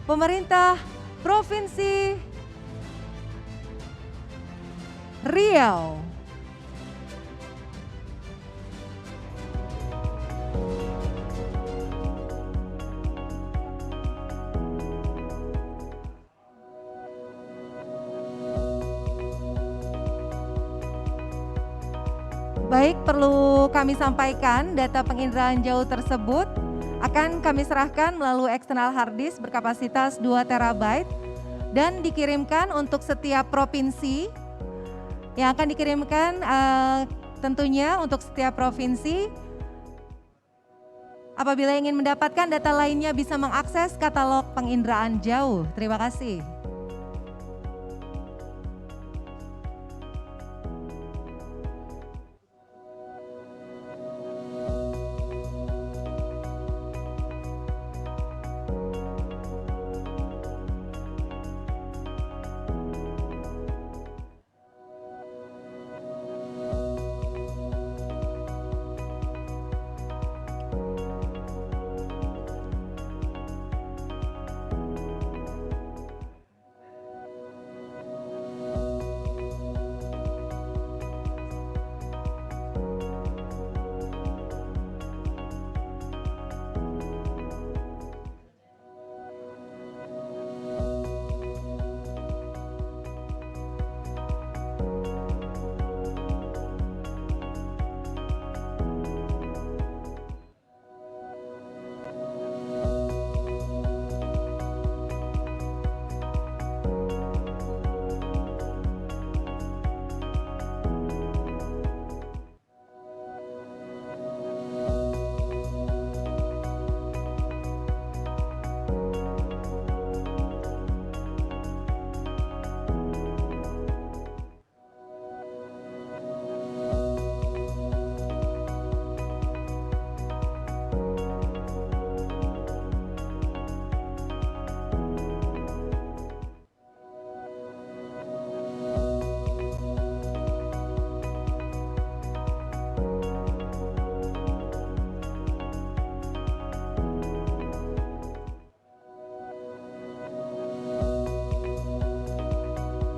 Speaker 1: Pemerintah Provinsi Riau. Baik, perlu kami sampaikan data penginderaan jauh tersebut akan kami serahkan melalui eksternal hard disk berkapasitas 2 TB dan dikirimkan untuk setiap provinsi yang akan dikirimkan tentunya untuk setiap provinsi. Apabila ingin mendapatkan data lainnya bisa mengakses katalog penginderaan jauh. Terima kasih.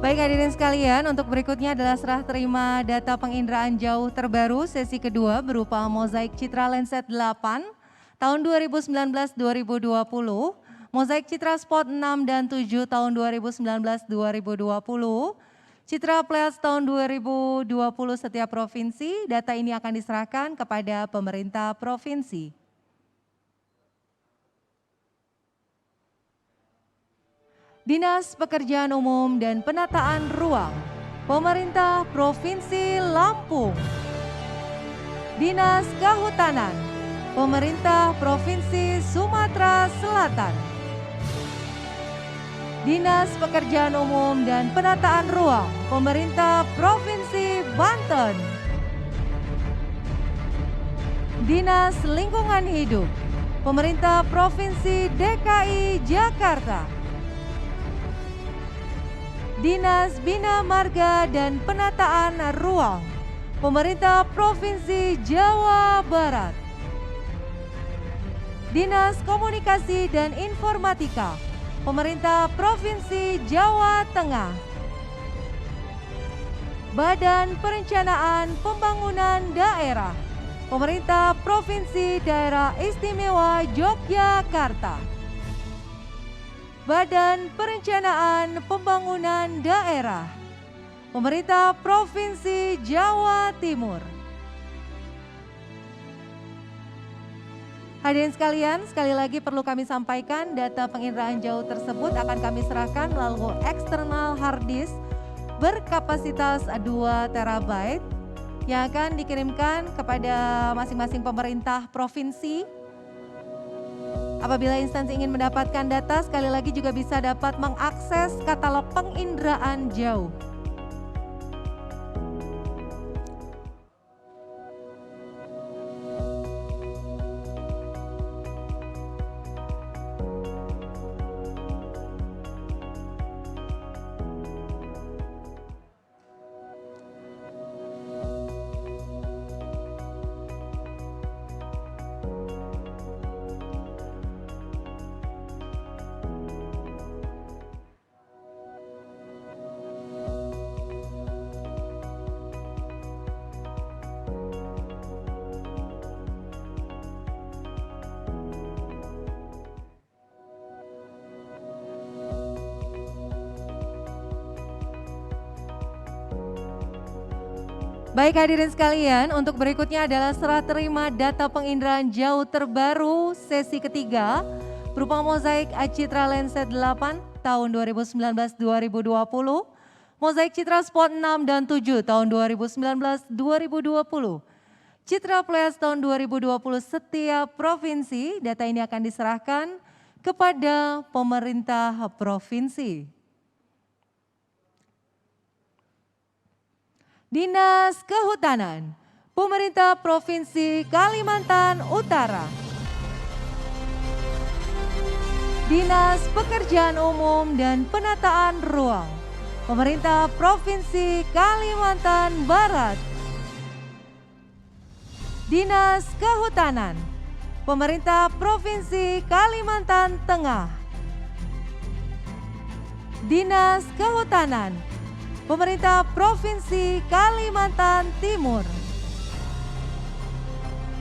Speaker 1: Baik hadirin sekalian, untuk berikutnya adalah serah terima data penginderaan jauh terbaru sesi kedua berupa mozaik citra Lenset 8 tahun 2019-2020, mozaik citra Spot 6 dan 7 tahun 2019-2020, citra Pleiades tahun 2020 setiap provinsi. Data ini akan diserahkan kepada pemerintah provinsi. Dinas Pekerjaan Umum dan Penataan Ruang, Pemerintah Provinsi Lampung. Dinas Kehutanan, Pemerintah Provinsi Sumatera Selatan. Dinas Pekerjaan Umum dan Penataan Ruang, Pemerintah Provinsi Banten. Dinas Lingkungan Hidup, Pemerintah Provinsi DKI Jakarta. Dinas Bina Marga dan Penataan Ruang, Pemerintah Provinsi Jawa Barat. Dinas Komunikasi dan Informatika, Pemerintah Provinsi Jawa Tengah. Badan Perencanaan Pembangunan Daerah, Pemerintah Provinsi Daerah Istimewa Yogyakarta. Badan Perencanaan Pembangunan Daerah, Pemerintah Provinsi Jawa Timur. Hadirin sekalian, sekali lagi perlu kami sampaikan data penginderaan jauh tersebut akan kami serahkan melalui eksternal hard disk berkapasitas 2 TB yang akan dikirimkan kepada masing-masing pemerintah provinsi. Apabila instansi ingin mendapatkan data, sekali lagi juga bisa dapat mengakses katalog penginderaan jauh. Baik hadirin sekalian, untuk berikutnya adalah serah terima data penginderaan jauh terbaru sesi ketiga berupa mozaik citra Lenset 8 tahun 2019-2020, mozaik citra Spot 6 dan 7 tahun 2019-2020, citra Pleiades tahun 2020 setiap provinsi. Data ini akan diserahkan kepada pemerintah provinsi. Dinas Kehutanan, Pemerintah Provinsi Kalimantan Utara. Dinas Pekerjaan Umum dan Penataan Ruang, Pemerintah Provinsi Kalimantan Barat. Dinas Kehutanan, Pemerintah Provinsi Kalimantan Tengah. Dinas Kehutanan, Pemerintah Provinsi Kalimantan Timur.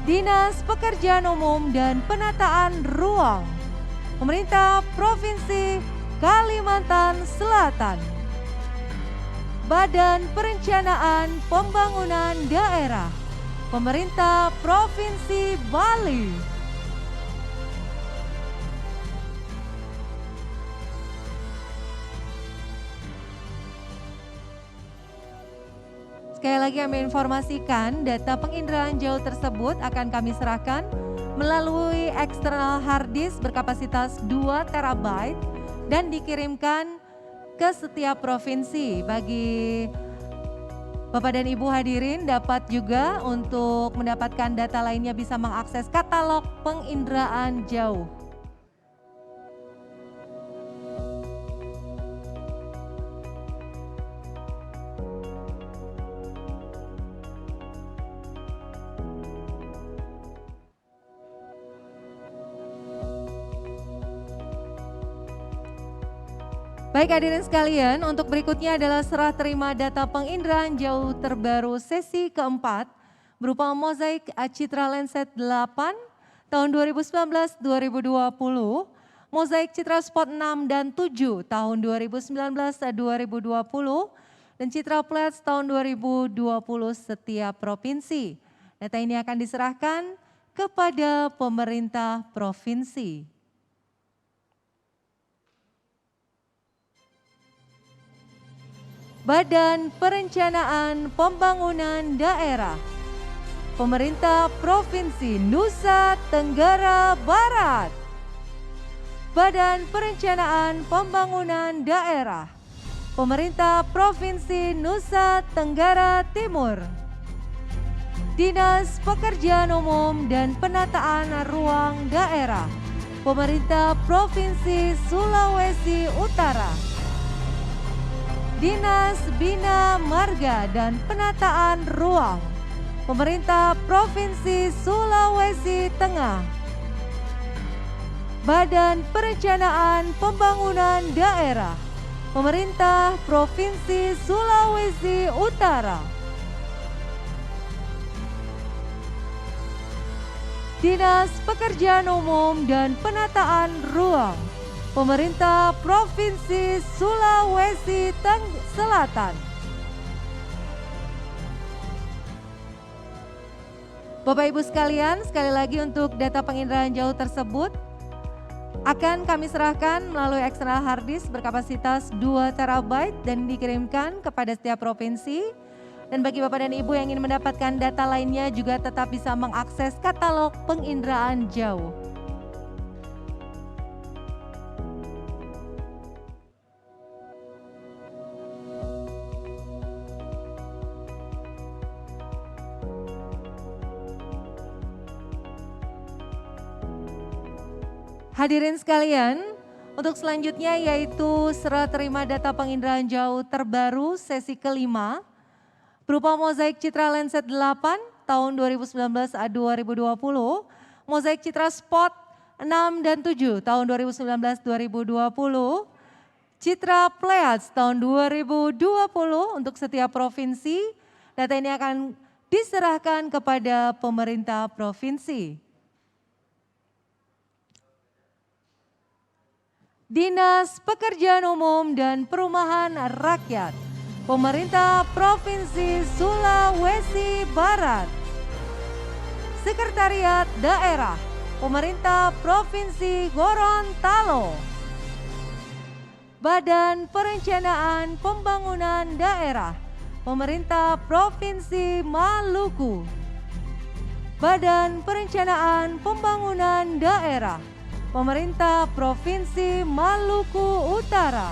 Speaker 1: Dinas Pekerjaan Umum dan Penataan Ruang, Pemerintah Provinsi Kalimantan Selatan. Badan Perencanaan Pembangunan Daerah, Pemerintah Provinsi Bali. Sekali lagi kami informasikan data penginderaan jauh tersebut akan kami serahkan melalui eksternal hard disk berkapasitas 2 TB dan dikirimkan ke setiap provinsi. Bagi Bapak dan Ibu hadirin dapat juga untuk mendapatkan data lainnya bisa mengakses katalog penginderaan jauh. Baik hadirin sekalian, untuk berikutnya adalah serah terima data penginderaan jauh terbaru sesi keempat berupa mozaik citra Lenset 8 tahun 2019-2020, mozaik citra spot 6 dan 7 tahun 2019-2020, dan citra Plats tahun 2020 setiap provinsi. Data ini akan diserahkan kepada pemerintah provinsi. Badan Perencanaan Pembangunan Daerah, Pemerintah Provinsi Nusa Tenggara Barat. Badan Perencanaan Pembangunan Daerah, Pemerintah Provinsi Nusa Tenggara Timur. Dinas Pekerjaan Umum dan Penataan Ruang Daerah, Pemerintah Provinsi Sulawesi Utara. Dinas Bina Marga dan Penataan Ruang, Pemerintah Provinsi Sulawesi Tengah. Badan Perencanaan Pembangunan Daerah, Pemerintah Provinsi Sulawesi Utara. Dinas Pekerjaan Umum dan Penataan Ruang, Pemerintah Provinsi Sulawesi Selatan. Bapak Ibu sekalian, sekali lagi untuk data penginderaan jauh tersebut akan kami serahkan melalui eksternal hard disk berkapasitas 2 TB dan dikirimkan kepada setiap provinsi. Dan bagi Bapak dan Ibu yang ingin mendapatkan data lainnya juga tetap bisa mengakses katalog penginderaan jauh. Hadirin sekalian, untuk selanjutnya yaitu serah terima data penginderaan jauh terbaru sesi kelima berupa mozaik citra Lenset 8 tahun 2019-2020, mozaik citra spot 6 dan 7 tahun 2019-2020, citra Pleiades tahun 2020 untuk setiap provinsi. Data ini akan diserahkan kepada pemerintah provinsi. Dinas Pekerjaan Umum dan Perumahan Rakyat, Pemerintah Provinsi Sulawesi Barat. Sekretariat Daerah, Pemerintah Provinsi Gorontalo. Badan Perencanaan Pembangunan Daerah, Pemerintah Provinsi Maluku. Badan Perencanaan Pembangunan Daerah, Pemerintah Provinsi Maluku Utara.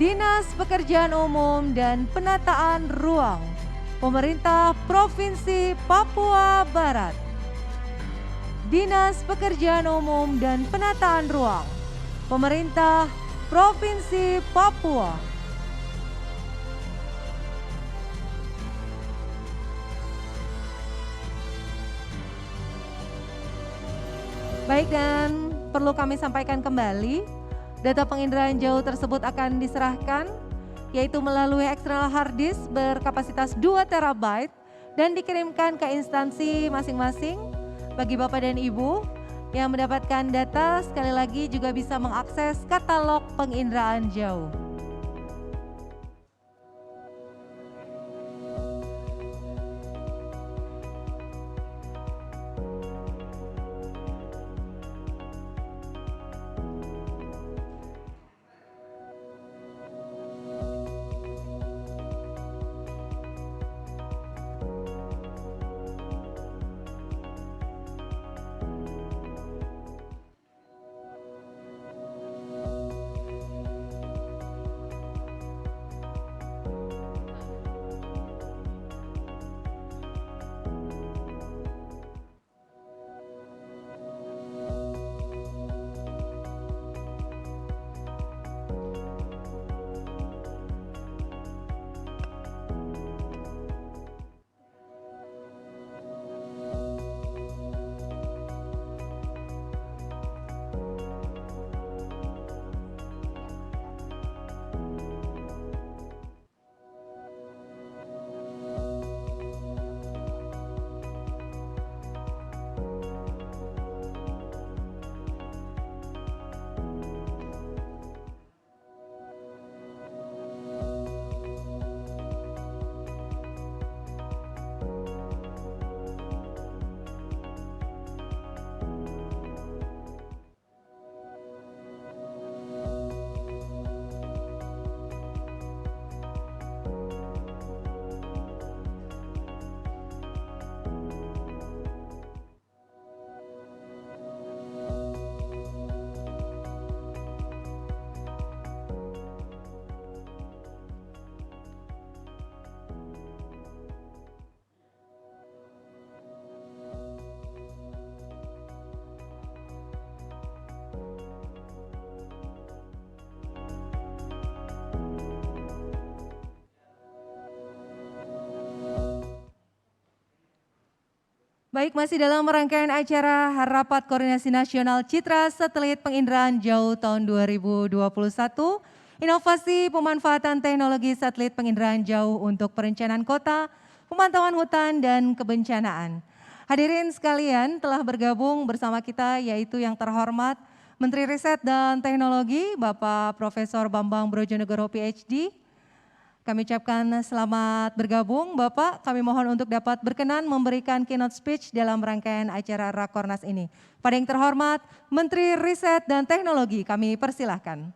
Speaker 1: Dinas Pekerjaan Umum dan Penataan Ruang, Pemerintah Provinsi Papua Barat. Dinas Pekerjaan Umum dan Penataan Ruang, Pemerintah Provinsi Papua. Baik, dan perlu kami sampaikan kembali, data penginderaan jauh tersebut akan diserahkan yaitu melalui eksternal hard disk berkapasitas 2 TB dan dikirimkan ke instansi masing-masing. Bagi Bapak dan Ibu yang mendapatkan data, sekali lagi juga bisa mengakses katalog penginderaan jauh. Baik, masih dalam rangkaian acara Rapat Koordinasi Nasional Citra Satelit Penginderaan Jauh tahun 2021, inovasi pemanfaatan teknologi satelit penginderaan jauh untuk perencanaan kota, pemantauan hutan, dan kebencanaan. Hadirin sekalian, telah bergabung bersama kita yaitu yang terhormat Menteri Riset dan Teknologi, Bapak Profesor Bambang Brojonegoro PhD. Kami ucapkan selamat bergabung Bapak, kami mohon untuk dapat berkenan memberikan keynote speech dalam rangkaian acara Rakornas ini. Pada yang terhormat Menteri Riset dan Teknologi, kami persilahkan.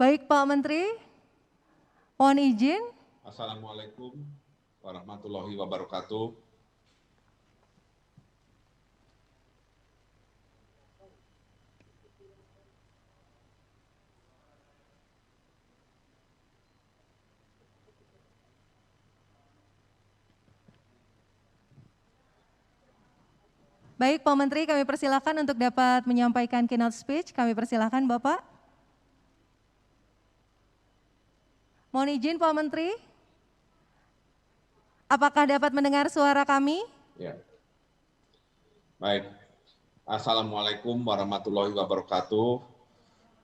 Speaker 1: Baik Pak Menteri, mohon izin.
Speaker 9: Assalamualaikum warahmatullahi wabarakatuh.
Speaker 1: Baik Pak Menteri, kami persilakan untuk dapat menyampaikan keynote speech. Kami persilakan Bapak. Mohon izin Pak Menteri, apakah dapat mendengar suara kami?
Speaker 9: Ya. Baik. Assalamualaikum warahmatullahi wabarakatuh.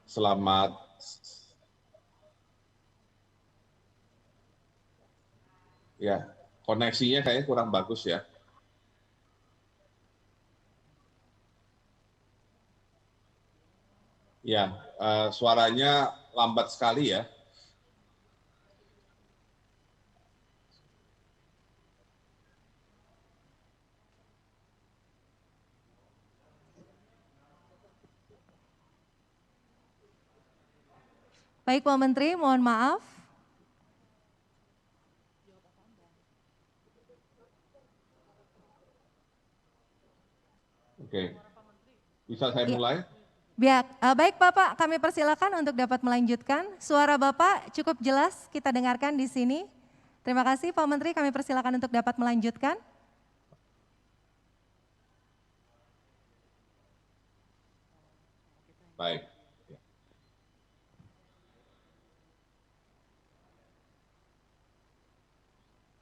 Speaker 9: Selamat ya, koneksinya kayaknya kurang bagus ya. Ya, suaranya lambat sekali ya.
Speaker 1: Baik Pak Menteri, mohon maaf.
Speaker 9: Oke, bisa saya mulai?
Speaker 1: Baik Bapak, kami persilakan untuk dapat melanjutkan. Suara Bapak cukup jelas kita dengarkan di sini. Terima kasih Pak Menteri, kami persilakan untuk dapat melanjutkan.
Speaker 9: Baik.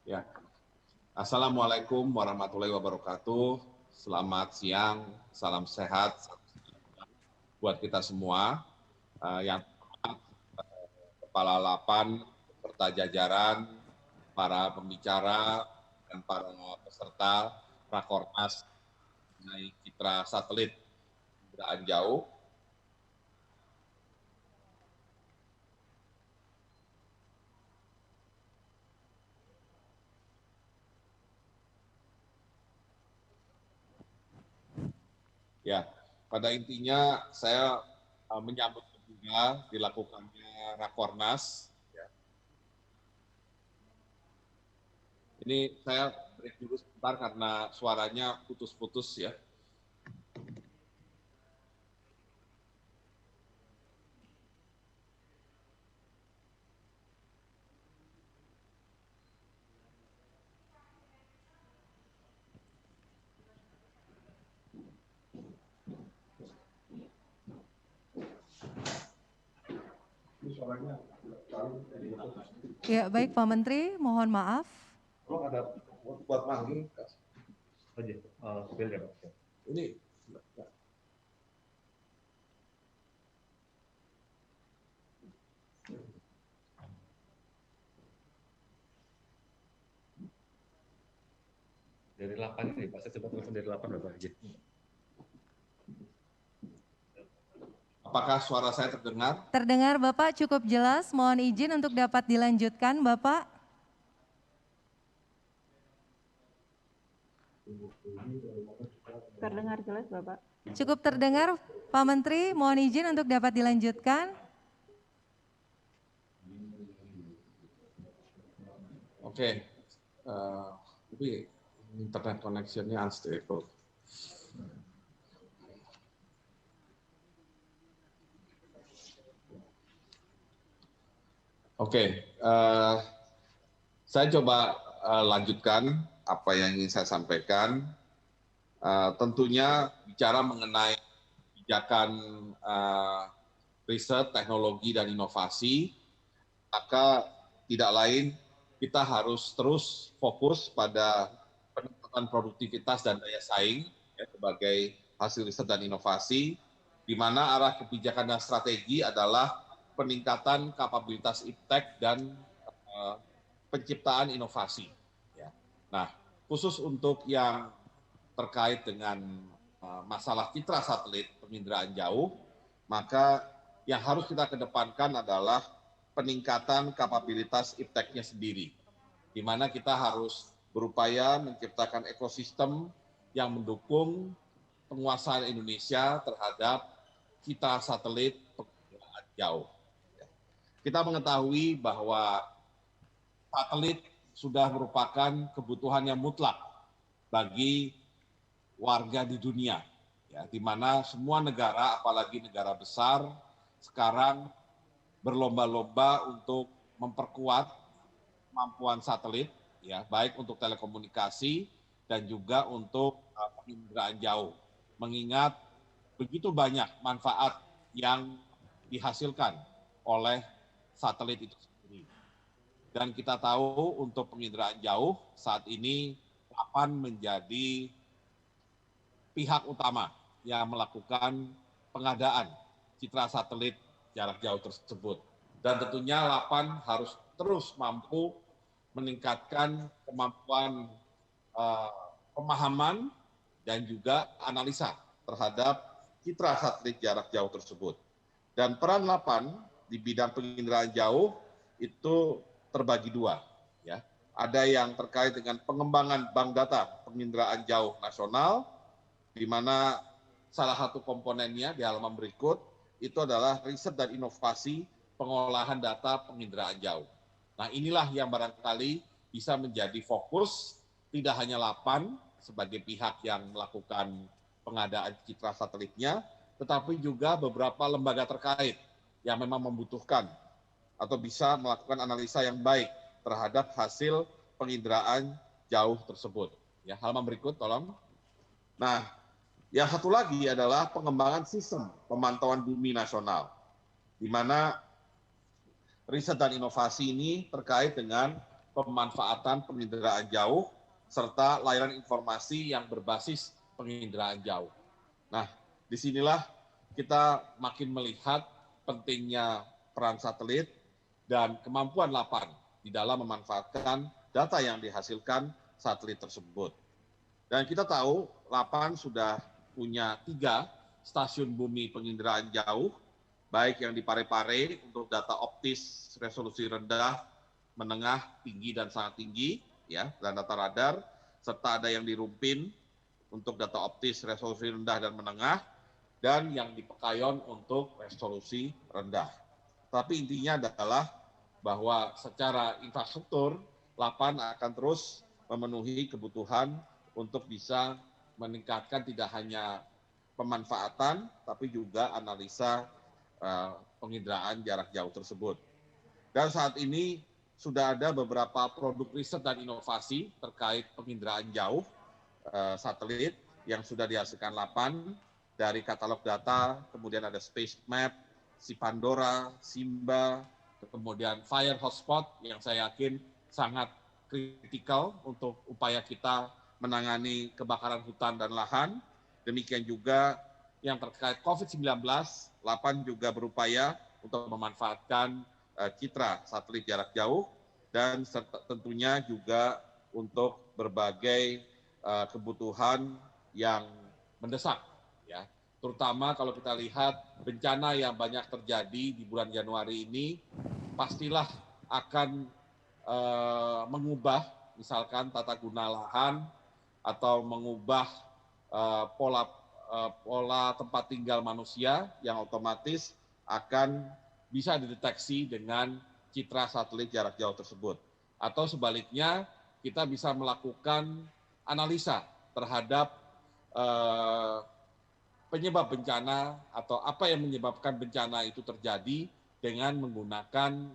Speaker 9: Ya. Assalamualaikum warahmatullahi wabarakatuh. Selamat siang, salam sehat buat kita semua. Yang Kepala Lapan, serta jajaran, para pembicara, dan para peserta Rakornas mengenai Citra Satelit Penginderaan Jauh. Ya, pada intinya saya menyambut juga dilakukannya Rakornas. Ya. Ini saya break dulu sebentar karena suaranya putus-putus ya.
Speaker 1: Ya, baik Pak Menteri, mohon maaf.
Speaker 9: Kalau ada buat manggil, ini
Speaker 10: dari 8 ini, Pak. Saya coba telepon dari 8 Bapak aja.
Speaker 9: apakah suara saya terdengar?
Speaker 1: Terdengar Bapak cukup jelas, mohon izin untuk dapat dilanjutkan Bapak.
Speaker 11: Terdengar jelas Bapak.
Speaker 1: Cukup terdengar Pak Menteri, mohon izin untuk dapat dilanjutkan.
Speaker 9: Oke, tapi internet connectionnya unstable. Oke, saya coba lanjutkan apa yang ingin saya sampaikan. Tentunya bicara mengenai kebijakan riset, teknologi, dan inovasi, maka tidak lain kita harus terus fokus pada peningkatan produktivitas dan daya saing ya, sebagai hasil riset dan inovasi, di mana arah kebijakan dan strategi adalah peningkatan kapabilitas iptek dan penciptaan inovasi. Ya. Nah, khusus untuk yang terkait dengan masalah citra satelit penginderaan jauh, maka yang harus kita kedepankan adalah peningkatan kapabilitas ipteknya sendiri, di mana kita harus berupaya menciptakan ekosistem yang mendukung penguasaan Indonesia terhadap citra satelit penginderaan jauh. Kita mengetahui bahwa satelit sudah merupakan kebutuhan yang mutlak bagi warga di dunia, ya, di mana semua negara, apalagi negara besar, sekarang berlomba-lomba untuk memperkuat kemampuan satelit, ya, baik untuk telekomunikasi dan juga untuk penginderaan jauh. Mengingat begitu banyak manfaat yang dihasilkan oleh satelit itu sendiri. Dan kita tahu untuk penginderaan jauh saat ini LAPAN menjadi pihak utama yang melakukan pengadaan citra satelit jarak jauh tersebut. Dan tentunya LAPAN harus terus mampu meningkatkan kemampuan pemahaman dan juga analisa terhadap citra satelit jarak jauh tersebut. Dan peran LAPAN di bidang penginderaan jauh itu terbagi dua, ya. Ada yang terkait dengan pengembangan bank data penginderaan jauh nasional, di mana salah satu komponennya di halaman berikut itu adalah riset dan inovasi pengolahan data penginderaan jauh. Nah, inilah yang barangkali bisa menjadi fokus tidak hanya LAPAN sebagai pihak yang melakukan pengadaan citra satelitnya, tetapi juga beberapa lembaga terkait yang memang membutuhkan atau bisa melakukan analisa yang baik terhadap hasil penginderaan jauh tersebut. Ya, halaman berikut tolong. Nah, yang satu lagi adalah pengembangan sistem pemantauan bumi nasional, di mana riset dan inovasi ini terkait dengan pemanfaatan penginderaan jauh serta layanan informasi yang berbasis penginderaan jauh. Nah, disinilah kita makin melihat pentingnya peran satelit dan kemampuan LAPAN di dalam memanfaatkan data yang dihasilkan satelit tersebut. Dan kita tahu LAPAN sudah punya 3 stasiun bumi penginderaan jauh, baik yang di Parepare untuk data optis resolusi rendah, menengah, tinggi, dan sangat tinggi, ya, dan data radar, serta ada yang di Rumpin untuk data optis resolusi rendah dan menengah, dan yang di Pekayon untuk resolusi rendah. Tapi intinya adalah bahwa secara infrastruktur, LAPAN akan terus memenuhi kebutuhan untuk bisa meningkatkan tidak hanya pemanfaatan, tapi juga analisa penginderaan jarak jauh tersebut. Dan saat ini sudah ada beberapa produk riset dan inovasi terkait penginderaan jauh satelit yang sudah dihasilkan LAPAN dari katalog data, kemudian ada Space Map, si Pandora, Simba, kemudian Fire Hotspot yang saya yakin sangat kritikal untuk upaya kita menangani kebakaran hutan dan lahan. Demikian juga yang terkait COVID-19, LAPAN juga berupaya untuk memanfaatkan citra satelit jarak jauh dan tentunya juga untuk berbagai kebutuhan yang mendesak, ya. Terutama kalau kita lihat bencana yang banyak terjadi di bulan Januari ini, pastilah akan mengubah misalkan tata guna lahan atau mengubah pola pola tempat tinggal manusia yang otomatis akan bisa dideteksi dengan citra satelit jarak jauh tersebut. Atau sebaliknya, kita bisa melakukan analisa terhadap penyebab bencana atau apa yang menyebabkan bencana itu terjadi dengan menggunakan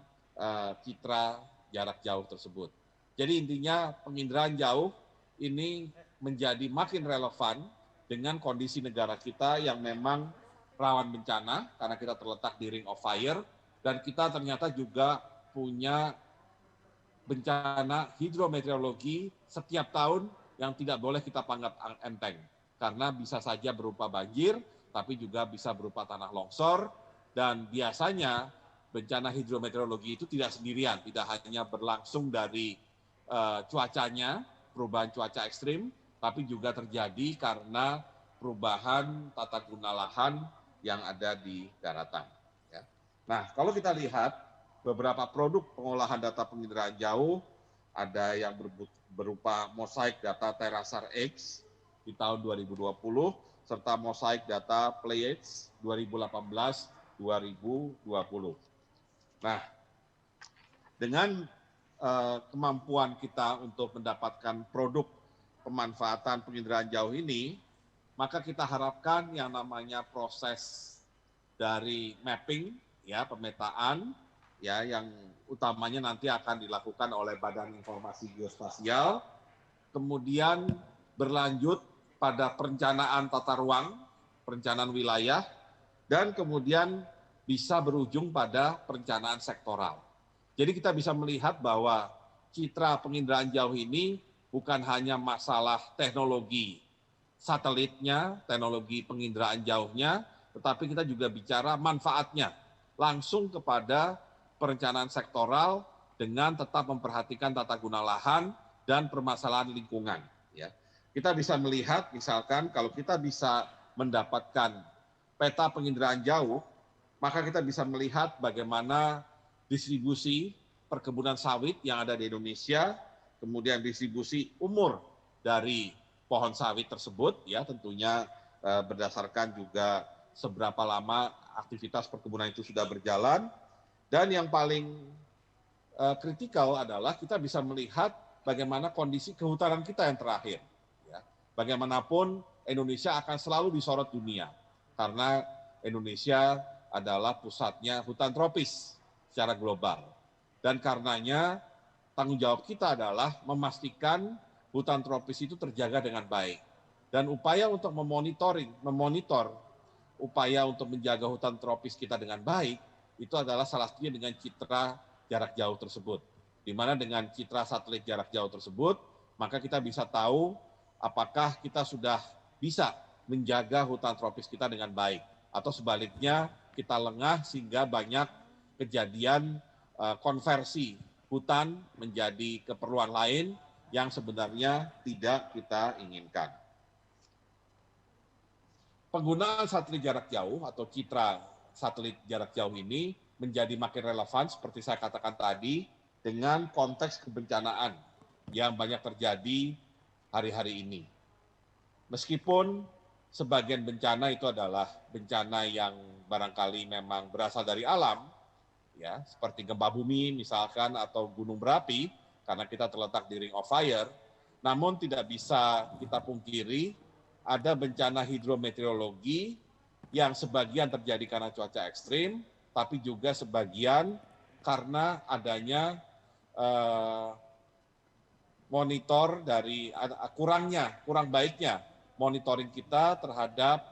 Speaker 9: citra jarak jauh tersebut. Jadi intinya penginderaan jauh ini menjadi makin relevan dengan kondisi negara kita yang memang rawan bencana karena kita terletak di Ring of Fire dan kita ternyata juga punya bencana hidrometeorologi setiap tahun yang tidak boleh kita anggap enteng karena bisa saja berupa banjir tapi juga bisa berupa tanah longsor dan biasanya bencana hidrometeorologi itu tidak sendirian, tidak hanya berlangsung dari cuacanya, perubahan cuaca ekstrim, tapi juga terjadi karena perubahan tata guna lahan yang ada di daratan. Ya. Nah, kalau kita lihat beberapa produk pengolahan data penginderaan jauh, ada yang berupa mosaik data Terasar X di tahun 2020, serta mosaik data Pleiades 2018-2020. Nah, dengan kemampuan kita untuk mendapatkan produk pemanfaatan penginderaan jauh ini, maka kita harapkan yang namanya proses dari mapping, ya pemetaan, ya yang utamanya nanti akan dilakukan oleh Badan Informasi Geospasial, kemudian berlanjut pada perencanaan tata ruang, perencanaan wilayah, dan kemudian bisa berujung pada perencanaan sektoral. Jadi kita bisa melihat bahwa citra penginderaan jauh ini bukan hanya masalah teknologi satelitnya, teknologi penginderaan jauhnya, tetapi kita juga bicara manfaatnya langsung kepada perencanaan sektoral dengan tetap memperhatikan tata guna lahan dan permasalahan lingkungan. Ya. Kita bisa melihat misalkan kalau kita bisa mendapatkan peta penginderaan jauh, maka kita bisa melihat bagaimana distribusi perkebunan sawit yang ada di Indonesia, kemudian distribusi umur dari pohon sawit tersebut, ya tentunya berdasarkan juga seberapa lama aktivitas perkebunan itu sudah berjalan. Dan yang paling kritikal adalah kita bisa melihat bagaimana kondisi kehutanan kita yang terakhir. Ya. Bagaimanapun Indonesia akan selalu disorot dunia karena Indonesia adalah pusatnya hutan tropis secara global. Dan karenanya tanggung jawab kita adalah memastikan hutan tropis itu terjaga dengan baik. Dan upaya untuk memonitor upaya untuk menjaga hutan tropis kita dengan baik, itu adalah salah satunya dengan citra jarak jauh tersebut. Di mana dengan citra satelit jarak jauh tersebut, maka kita bisa tahu apakah kita sudah bisa menjaga hutan tropis kita dengan baik. Atau sebaliknya, kita lengah sehingga banyak kejadian konversi hutan menjadi keperluan lain yang sebenarnya tidak kita inginkan. Penggunaan satelit jarak jauh atau citra satelit jarak jauh ini menjadi makin relevan seperti saya katakan tadi dengan konteks kebencanaan yang banyak terjadi hari-hari ini. Meskipun sebagian bencana itu adalah bencana yang barangkali memang berasal dari alam, ya seperti gempa bumi misalkan atau gunung berapi, karena kita terletak di Ring of Fire, namun tidak bisa kita pungkiri ada bencana hidrometeorologi yang sebagian terjadi karena cuaca ekstrim, tapi juga sebagian karena adanya monitor dari kurang baiknya monitoring kita terhadap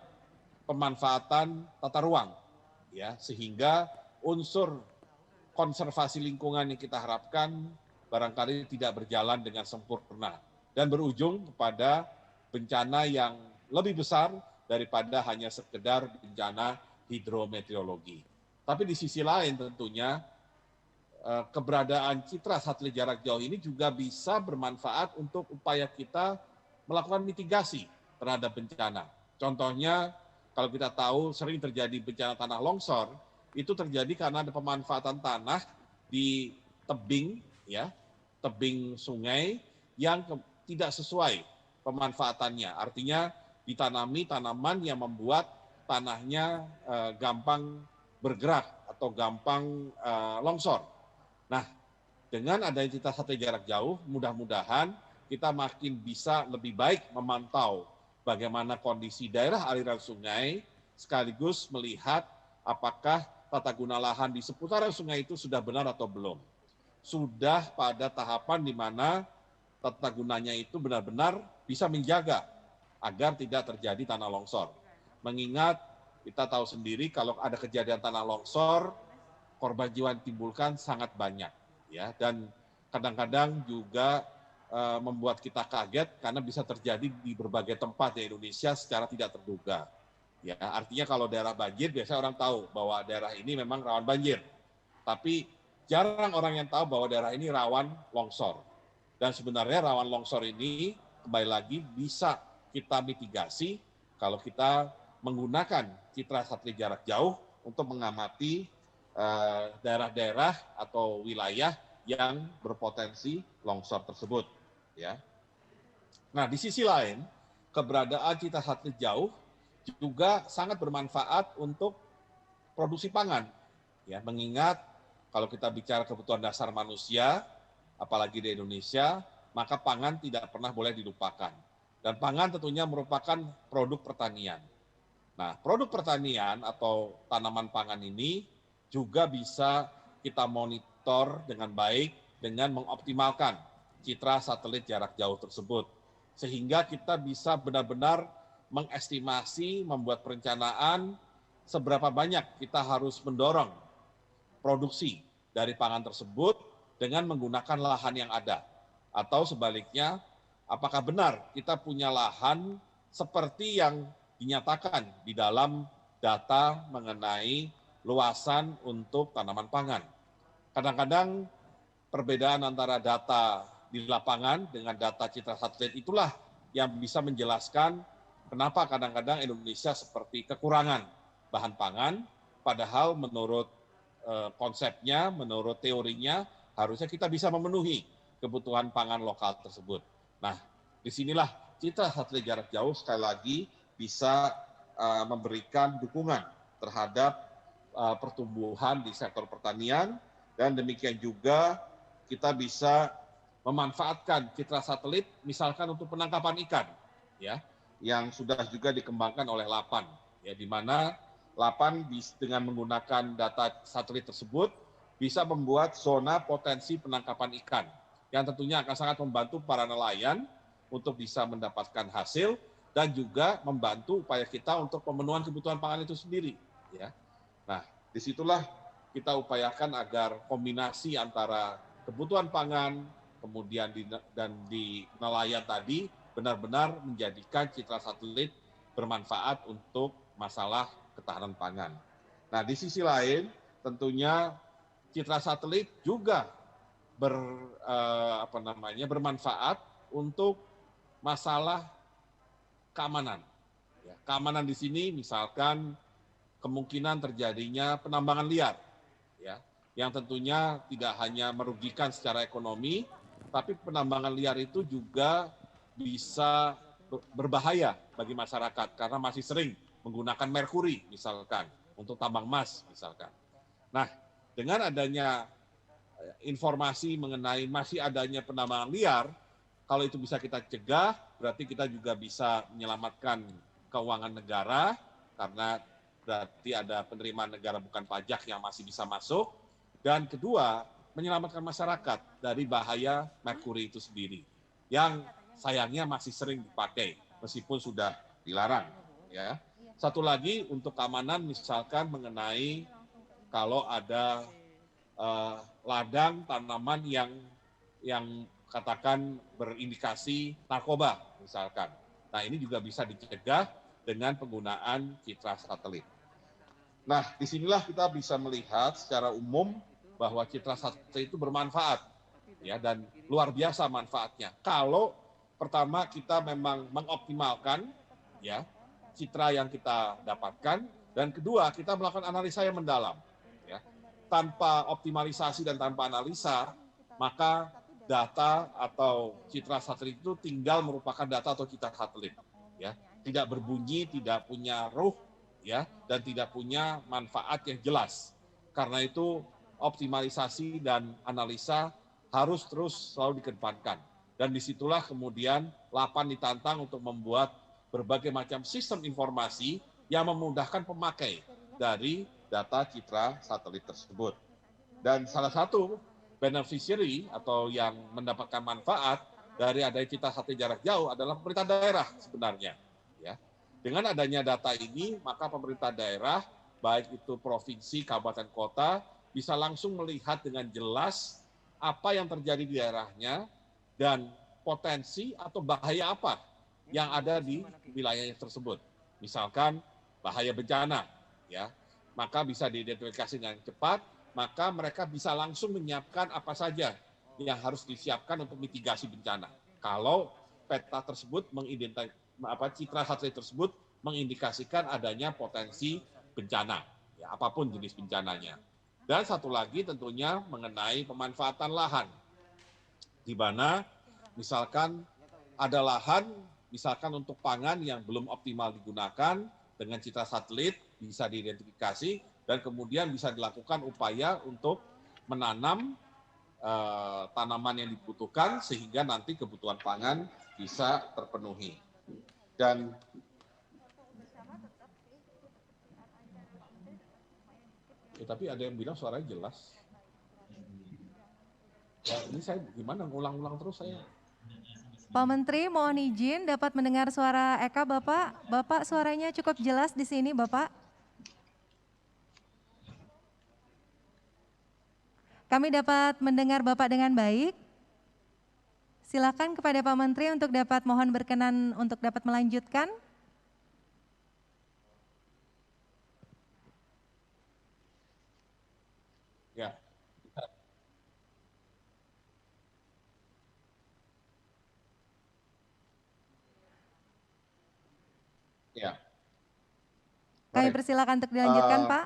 Speaker 9: pemanfaatan tata ruang, ya sehingga unsur konservasi lingkungan yang kita harapkan barangkali tidak berjalan dengan sempurna dan berujung kepada bencana yang lebih besar daripada hanya sekedar bencana hidrometeorologi. Tapi di sisi lain tentunya keberadaan citra satelit jarak jauh ini juga bisa bermanfaat untuk upaya kita melakukan mitigasi terhadap bencana. Contohnya kalau kita tahu sering terjadi bencana tanah longsor, itu terjadi karena ada pemanfaatan tanah di tebing, ya, tebing sungai yang tidak sesuai pemanfaatannya. Artinya ditanami tanaman yang membuat tanahnya gampang bergerak atau gampang longsor. Nah, dengan adanya citra satelit jarak jauh, mudah-mudahan kita makin bisa lebih baik memantau bagaimana kondisi daerah aliran sungai, sekaligus melihat apakah tata guna lahan di seputaran sungai itu sudah benar atau belum. Sudah pada tahapan di mana tata gunanya itu benar-benar bisa menjaga agar tidak terjadi tanah longsor. Mengingat kita tahu sendiri kalau ada kejadian tanah longsor, korban jiwa yang ditimbulkan sangat banyak, ya, dan kadang-kadang juga membuat kita kaget karena bisa terjadi di berbagai tempat di Indonesia secara tidak terduga. Ya, artinya kalau daerah banjir biasanya orang tahu bahwa daerah ini memang rawan banjir, tapi jarang orang yang tahu bahwa daerah ini rawan longsor. Dan sebenarnya rawan longsor ini kembali lagi bisa kita mitigasi kalau kita menggunakan citra satelit jarak jauh untuk mengamati daerah-daerah atau wilayah yang berpotensi longsor tersebut. Ya. Nah, di sisi lain, keberadaan citra satelit jauh juga sangat bermanfaat untuk produksi pangan. Ya, mengingat kalau kita bicara kebutuhan dasar manusia, apalagi di Indonesia, maka pangan tidak pernah boleh dilupakan. Dan pangan tentunya merupakan produk pertanian. Nah, produk pertanian atau tanaman pangan ini juga bisa kita monitor dengan baik dengan mengoptimalkan citra satelit jarak jauh tersebut. Sehingga kita bisa benar-benar mengestimasi, membuat perencanaan seberapa banyak kita harus mendorong produksi dari pangan tersebut dengan menggunakan lahan yang ada. Atau sebaliknya, apakah benar kita punya lahan seperti yang dinyatakan di dalam data mengenai luasan untuk tanaman pangan. Kadang-kadang perbedaan antara data di lapangan dengan data citra satelit itulah yang bisa menjelaskan kenapa kadang-kadang Indonesia seperti kekurangan bahan pangan, padahal menurut konsepnya, menurut teorinya, harusnya kita bisa memenuhi kebutuhan pangan lokal tersebut. Nah, disinilah citra satelit jarak jauh sekali lagi bisa memberikan dukungan terhadap pertumbuhan di sektor pertanian, dan demikian juga kita bisa memanfaatkan citra satelit misalkan untuk penangkapan ikan, ya, yang sudah juga dikembangkan oleh LAPAN, ya, di mana LAPAN dengan menggunakan data satelit tersebut bisa membuat zona potensi penangkapan ikan yang tentunya akan sangat membantu para nelayan untuk bisa mendapatkan hasil dan juga membantu upaya kita untuk pemenuhan kebutuhan pangan itu sendiri. Ya. Nah, disitulah kita upayakan agar kombinasi antara kebutuhan pangan, kemudian di nelayan tadi benar-benar menjadikan citra satelit bermanfaat untuk masalah ketahanan pangan. Nah, di sisi lain tentunya citra satelit juga bermanfaat untuk masalah keamanan. Ya, keamanan di sini misalkan kemungkinan terjadinya penambangan liar, ya, yang tentunya tidak hanya merugikan secara ekonomi, tapi penambangan liar itu juga bisa berbahaya bagi masyarakat karena masih sering menggunakan merkuri misalkan untuk tambang emas misalkan. Nah, dengan adanya informasi mengenai masih adanya penambangan liar, kalau itu bisa kita cegah, berarti kita juga bisa menyelamatkan keuangan negara karena berarti ada penerimaan negara bukan pajak yang masih bisa masuk. Dan kedua, menyelamatkan masyarakat dari bahaya merkuri itu sendiri yang sayangnya masih sering dipakai meskipun sudah dilarang. Ya. Satu lagi untuk keamanan misalkan mengenai kalau ada ladang tanaman yang katakan berindikasi narkoba misalkan. Nah, ini juga bisa dicegah dengan penggunaan citra satelit. Nah, disinilah kita bisa melihat secara umum bahwa citra satelit itu bermanfaat, ya, dan luar biasa manfaatnya. Kalau pertama kita memang mengoptimalkan, ya, citra yang kita dapatkan, dan kedua kita melakukan analisa yang mendalam, ya. Tanpa optimalisasi dan tanpa analisa, maka data atau citra satelit itu tinggal merupakan data atau citra satelit, ya. tidak berbunyi, tidak punya ruh, ya, dan tidak punya manfaat yang jelas. Karena itu optimalisasi dan analisa harus terus selalu dikedepankan. Dan disitulah kemudian LAPAN ditantang untuk membuat berbagai macam sistem informasi yang memudahkan pemakai dari data citra satelit tersebut. Dan salah satu beneficiary atau yang mendapatkan manfaat dari adanya citra satelit jarak jauh adalah pemerintah daerah sebenarnya. Ya. Dengan adanya data ini, maka pemerintah daerah, baik itu provinsi, kabupaten, kota, bisa langsung melihat dengan jelas apa yang terjadi di daerahnya dan potensi atau bahaya apa yang ada di wilayahnya tersebut. Misalkan bahaya bencana, ya, maka bisa diidentifikasi dengan cepat, maka mereka bisa langsung menyiapkan apa saja yang harus disiapkan untuk mitigasi bencana. Kalau peta tersebut citra satelit tersebut mengindikasikan adanya potensi bencana, ya, apapun jenis bencananya. Dan satu lagi tentunya mengenai pemanfaatan lahan, di mana misalkan ada lahan, misalkan untuk pangan yang belum optimal digunakan, dengan citra satelit bisa diidentifikasi dan kemudian bisa dilakukan upaya untuk menanam tanaman yang dibutuhkan sehingga nanti kebutuhan pangan bisa terpenuhi. Dan tapi ada yang bilang suaranya jelas. Ya, ini saya gimana ngulang-ulang terus saya.
Speaker 1: Pak Menteri, mohon izin dapat mendengar suara Eka, Bapak. Bapak suaranya cukup jelas di sini, Bapak. Kami dapat mendengar Bapak dengan baik. Silakan kepada Pak Menteri untuk dapat mohon berkenan untuk dapat melanjutkan.
Speaker 9: Ya. Ya.
Speaker 1: Kami persilakan untuk dilanjutkan, Pak.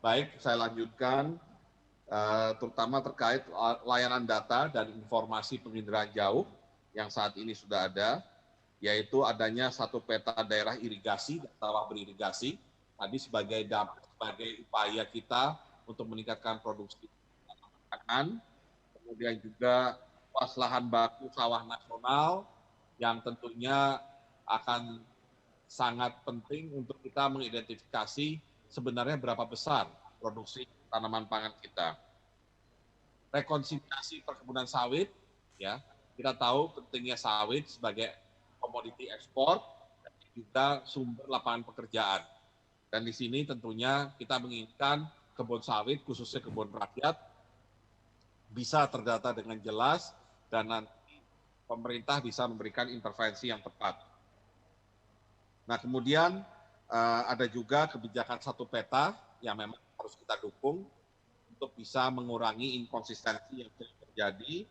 Speaker 9: Baik, saya lanjutkan, terutama terkait layanan data dan informasi penginderaan jauh yang saat ini sudah ada, yaitu adanya satu peta daerah irigasi dan sawah beririgasi, tadi sebagai upaya kita untuk meningkatkan produksi pangan, kemudian juga luas lahan baku sawah nasional yang tentunya akan sangat penting untuk kita mengidentifikasi sebenarnya berapa besar produksi tanaman pangan kita. Rekonsiliasi perkebunan sawit, ya, kita tahu pentingnya sawit sebagai komoditi ekspor dan juga sumber lapangan pekerjaan. Dan di sini tentunya kita menginginkan kebun sawit, khususnya kebun rakyat, bisa terdata dengan jelas dan nanti pemerintah bisa memberikan intervensi yang tepat. Nah, kemudian ada juga kebijakan satu peta yang memang harus kita dukung untuk bisa mengurangi inkonsistensi yang terjadi,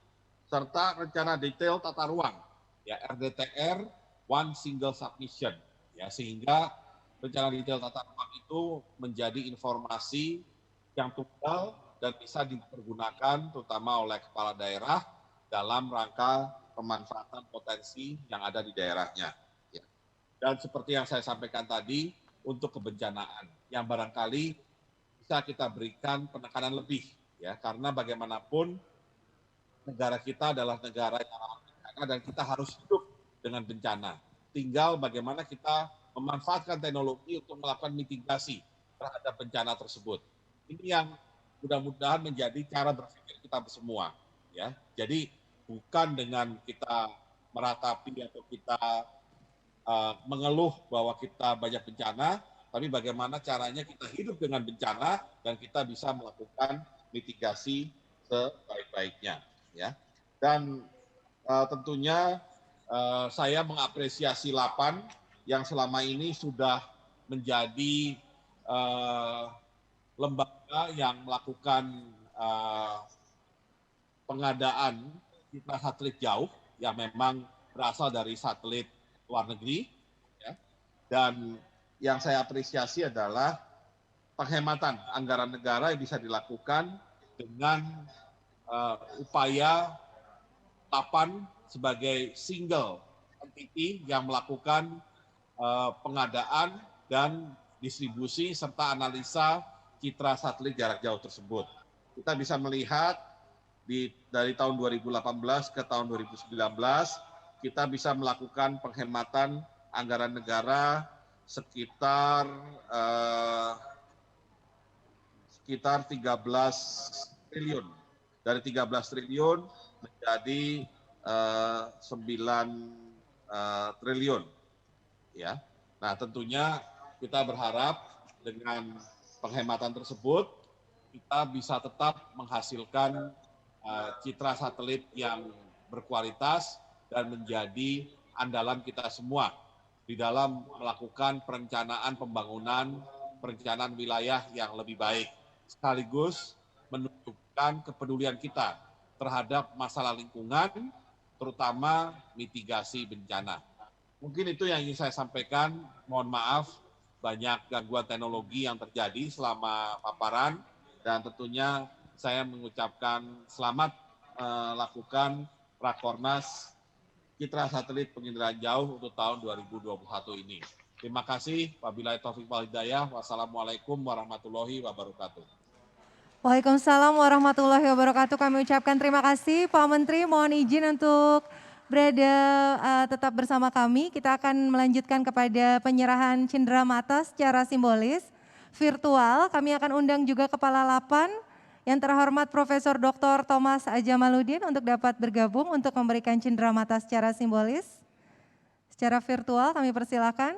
Speaker 9: serta rencana detail tata ruang, ya, RDTR One Single Submission, ya, sehingga rencana detail tata ruang itu menjadi informasi yang tunggal dan bisa dipergunakan terutama oleh kepala daerah dalam rangka pemanfaatan potensi yang ada di daerahnya. Ya. Dan seperti yang saya sampaikan tadi, untuk kebencanaan yang barangkali bisa kita berikan penekanan lebih, ya, karena bagaimanapun negara kita adalah negara yang ramah bencana dan kita harus hidup dengan bencana. Tinggal bagaimana kita memanfaatkan teknologi untuk melakukan mitigasi terhadap bencana tersebut. Ini yang mudah-mudahan menjadi cara berpikir kita semua, ya. Jadi bukan dengan kita meratapi atau kita mengeluh bahwa kita banyak bencana, tapi bagaimana caranya kita hidup dengan bencana dan kita bisa melakukan mitigasi sebaik-baiknya, ya. Dan tentunya saya mengapresiasi LAPAN yang selama ini sudah menjadi lembaga yang melakukan pengadaan citra satelit jauh yang memang berasal dari satelit luar negeri, ya. Dan yang saya apresiasi adalah penghematan anggaran negara yang bisa dilakukan dengan upaya penetapan sebagai single entity yang melakukan pengadaan dan distribusi serta analisa citra satelit jarak jauh tersebut. Kita bisa melihat dari tahun 2018 ke tahun 2019 kita bisa melakukan penghematan anggaran negara sekitar 13 triliun. Dari 13 triliun menjadi 9 triliun. Ya. Nah, tentunya kita berharap dengan penghematan tersebut kita bisa tetap menghasilkan citra satelit yang berkualitas dan menjadi andalan kita semua di dalam melakukan perencanaan pembangunan, perencanaan wilayah yang lebih baik, sekaligus menunjukkan kepedulian kita terhadap masalah lingkungan, terutama mitigasi bencana. Mungkin itu yang ingin saya sampaikan. Mohon maaf, banyak gangguan teknologi yang terjadi selama paparan, dan tentunya saya mengucapkan selamat melakukan Rakornas Citra Satelit Penginderaan Jauh untuk tahun 2021 ini. Terima kasih. Wabillahi taufiq wal hidayah. Wassalamualaikum warahmatullahi wabarakatuh.
Speaker 1: Waalaikumsalam warahmatullahi wabarakatuh. Kami ucapkan terima kasih Pak Menteri. Mohon izin untuk berada tetap bersama kami. Kita akan melanjutkan kepada penyerahan cindera mata secara simbolis virtual. Kami akan undang juga Kepala Lapan yang terhormat Profesor Dr. Thomas Jamaludin untuk dapat bergabung untuk memberikan cindera mata secara simbolis. Secara virtual kami persilakan.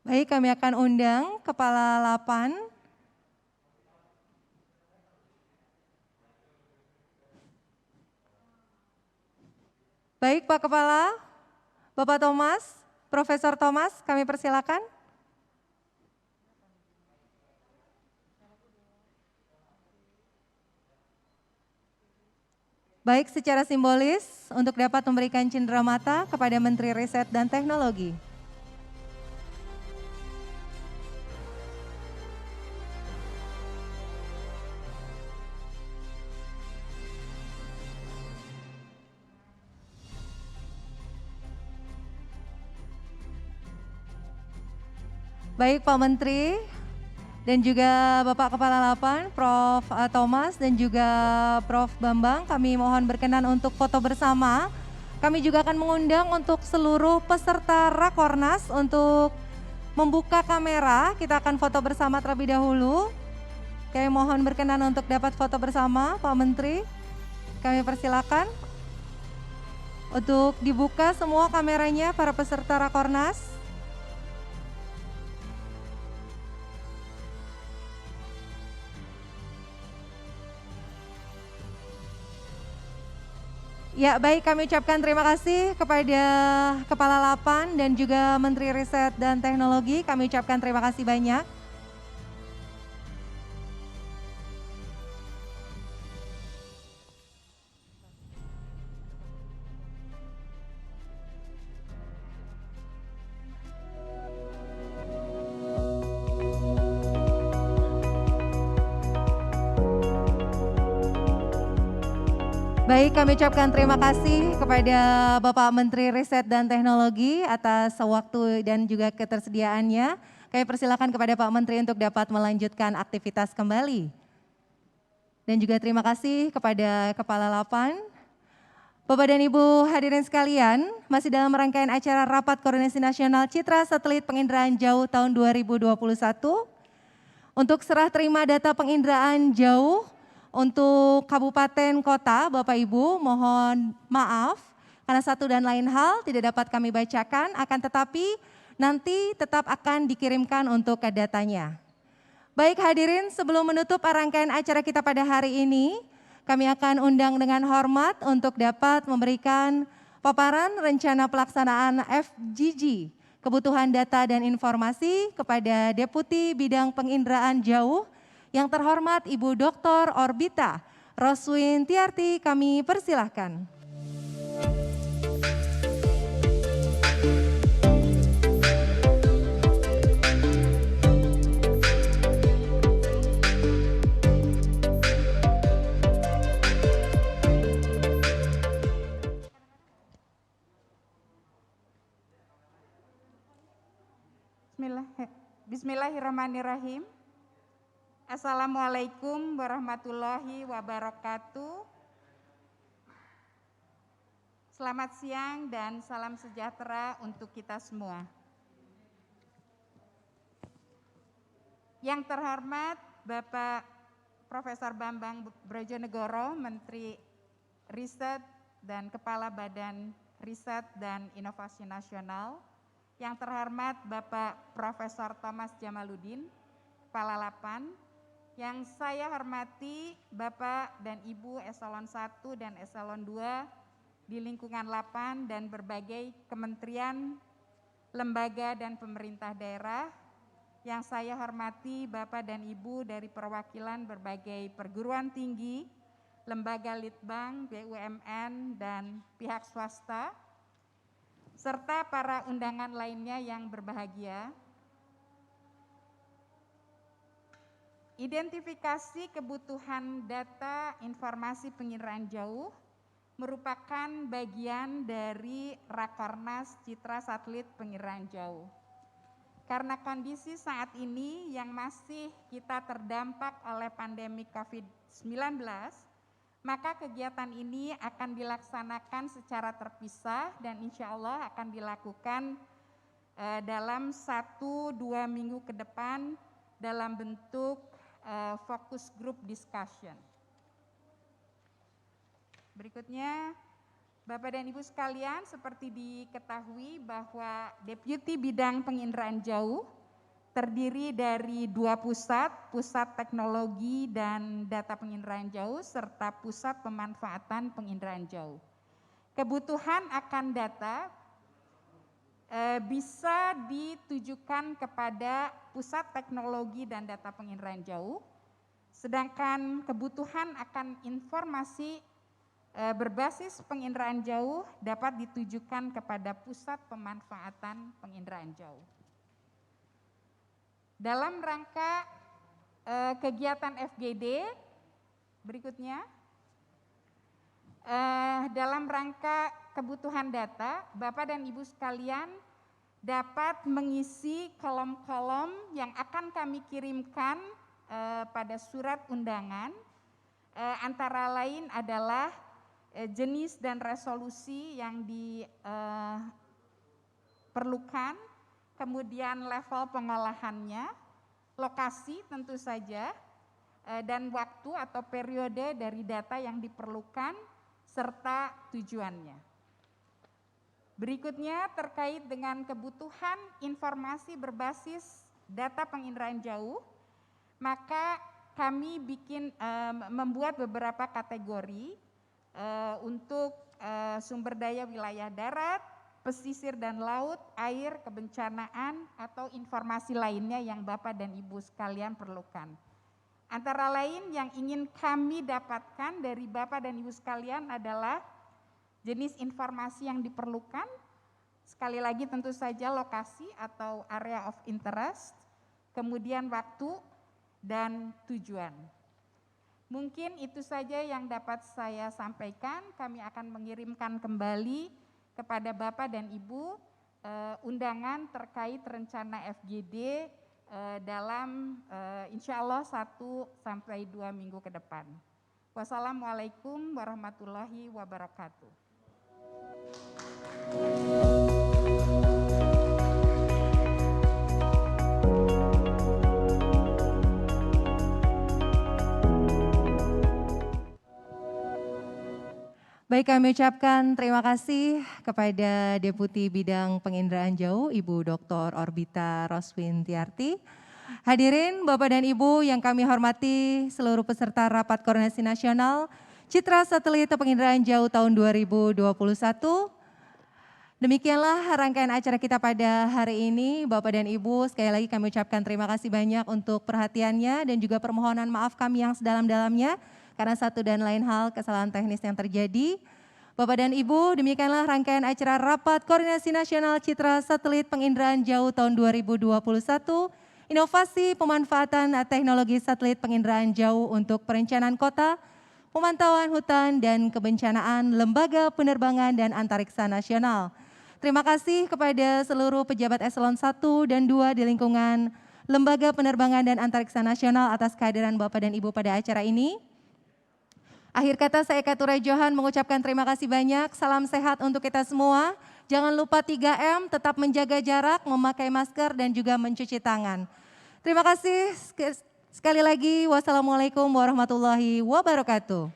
Speaker 1: Baik, kami akan undang Kepala Lapan. Baik Pak Kepala, Bapak Thomas, Profesor Thomas, kami persilakan. Baik, secara simbolis untuk dapat memberikan cindera mata kepada Menteri Riset dan Teknologi. Baik Pak Menteri dan juga Bapak Kepala Lapan, Prof. Thomas dan juga Prof. Bambang, kami mohon berkenan untuk foto bersama. Kami juga akan mengundang untuk seluruh peserta Rakornas untuk membuka kamera. Kita akan foto bersama terlebih dahulu. Kami mohon berkenan untuk dapat foto bersama Pak Menteri. Kami persilakan untuk dibuka semua kameranya para peserta Rakornas. Ya baik, kami ucapkan terima kasih kepada Kepala Lapan dan juga Menteri Riset dan Teknologi. Kami ucapkan terima kasih banyak. Baik, kami ucapkan terima kasih kepada Bapak Menteri Riset dan Teknologi atas waktu dan juga ketersediaannya. Kami persilakan kepada Pak Menteri untuk dapat melanjutkan aktivitas kembali. Dan juga terima kasih kepada Kepala Lapan. Bapak dan Ibu hadirin sekalian, masih dalam rangkaian acara Rapat Koordinasi Nasional Citra Satelit Penginderaan Jauh tahun 2021. Untuk serah terima data penginderaan jauh untuk kabupaten kota, Bapak Ibu mohon maaf karena satu dan lain hal tidak dapat kami bacakan, akan tetapi nanti tetap akan dikirimkan untuk datanya. Baik hadirin, sebelum menutup rangkaian acara kita pada hari ini, kami akan undang dengan hormat untuk dapat memberikan paparan rencana pelaksanaan FGG, Kebutuhan Data dan Informasi kepada Deputi Bidang Penginderaan Jauh, yang terhormat Ibu Dr. Orbita Roswin Tiarti, kami persilahkan.
Speaker 11: Bismillahirrahmanirrahim. Assalamualaikum warahmatullahi wabarakatuh. Selamat siang dan salam sejahtera untuk kita semua. Yang terhormat Bapak Profesor Bambang Brojonegoro, Menteri Riset dan Kepala Badan Riset dan Inovasi Nasional. Yang terhormat Bapak Profesor Thomas Jamaluddin, Kepala Lapan. Yang saya hormati Bapak dan Ibu Eselon 1 dan Eselon 2 di lingkungan Lapan dan berbagai kementerian, lembaga dan pemerintah daerah. Yang saya hormati Bapak dan Ibu dari perwakilan berbagai perguruan tinggi, lembaga litbang, BUMN dan pihak swasta, serta para undangan lainnya yang berbahagia. Identifikasi kebutuhan data informasi penginderaan jauh merupakan bagian dari Rakornas Citra Satelit Penginderaan Jauh. Karena kondisi saat ini yang masih kita terdampak oleh pandemi COVID-19, maka kegiatan ini akan dilaksanakan secara terpisah dan insya Allah akan dilakukan dalam 1-2 minggu ke depan dalam bentuk focus group discussion. Berikutnya, Bapak dan Ibu sekalian, seperti diketahui bahwa Deputi Bidang Penginderaan Jauh terdiri dari 2 pusat, Pusat Teknologi dan Data Penginderaan Jauh, serta Pusat Pemanfaatan Penginderaan Jauh. Kebutuhan akan data bisa ditujukan kepada Pusat Teknologi dan Data Penginderaan Jauh, sedangkan kebutuhan akan informasi berbasis penginderaan jauh dapat ditujukan kepada Pusat Pemanfaatan Penginderaan Jauh. Dalam rangka kegiatan FGD, berikutnya, dalam rangka kebutuhan data, Bapak dan Ibu sekalian dapat mengisi kolom-kolom yang akan kami kirimkan pada surat undangan, antara lain adalah jenis dan resolusi yang diperlukan, kemudian level pengolahannya, lokasi tentu saja, dan waktu atau periode dari data yang diperlukan, serta tujuannya. Berikutnya terkait dengan kebutuhan informasi berbasis data penginderaan jauh, maka kami membuat beberapa kategori untuk sumber daya wilayah darat, pesisir dan laut, air, kebencanaan, atau informasi lainnya yang Bapak dan Ibu sekalian perlukan. Antara lain yang ingin kami dapatkan dari Bapak dan Ibu sekalian adalah jenis informasi yang diperlukan, sekali lagi tentu saja lokasi atau area of interest, kemudian waktu dan tujuan. Mungkin itu saja yang dapat saya sampaikan. Kami akan mengirimkan kembali kepada Bapak dan Ibu undangan terkait rencana FGD dalam insya Allah 1-2 minggu ke depan. Wassalamualaikum warahmatullahi wabarakatuh.
Speaker 1: Baik, kami ucapkan terima kasih kepada Deputi Bidang Penginderaan Jauh, Ibu Dr. Orbita Roswin Tiarti. Hadirin Bapak dan Ibu yang kami hormati, seluruh peserta Rapat Koordinasi Nasional Citra Satelit Penginderaan Jauh tahun 2021. Demikianlah rangkaian acara kita pada hari ini. Bapak dan Ibu, sekali lagi kami ucapkan terima kasih banyak untuk perhatiannya dan juga permohonan maaf kami yang sedalam-dalamnya. karena satu dan lain hal kesalahan teknis yang terjadi. Bapak dan Ibu, demikianlah rangkaian acara Rapat Koordinasi Nasional Citra Satelit Penginderaan Jauh tahun 2021, inovasi pemanfaatan teknologi satelit penginderaan jauh untuk perencanaan kota, pemantauan hutan dan kebencanaan Lembaga Penerbangan dan Antariksa Nasional. Terima kasih kepada seluruh pejabat eselon 1 dan 2 di lingkungan Lembaga Penerbangan dan Antariksa Nasional atas kehadiran Bapak dan Ibu pada acara ini. Akhir kata saya Eka Turai Johan mengucapkan terima kasih banyak, salam sehat untuk kita semua. Jangan lupa 3M, tetap menjaga jarak, memakai masker dan juga mencuci tangan. Terima kasih sekali lagi, wassalamualaikum warahmatullahi wabarakatuh.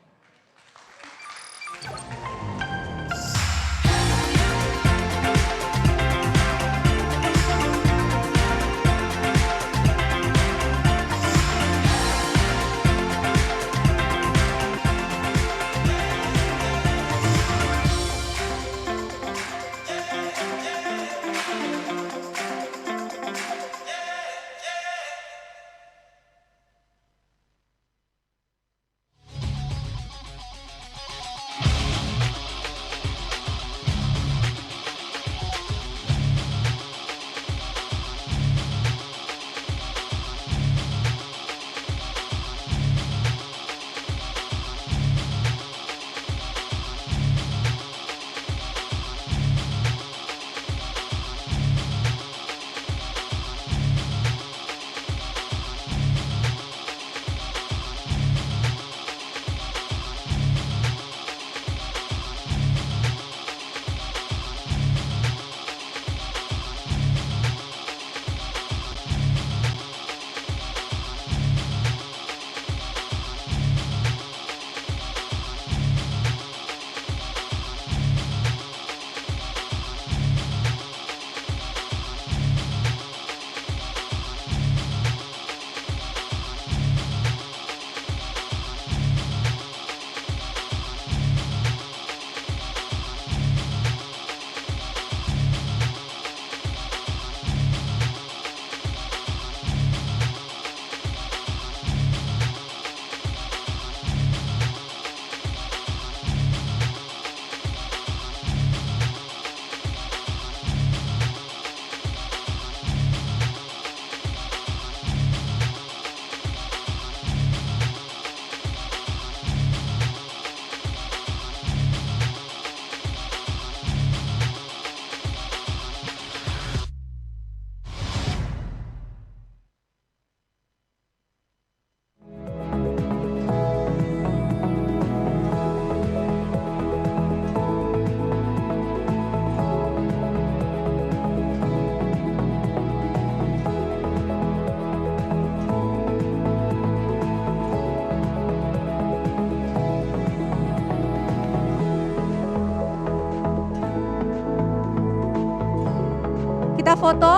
Speaker 1: Kita foto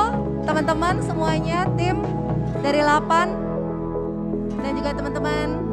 Speaker 1: teman-teman semuanya, tim dari 8 dan juga teman-teman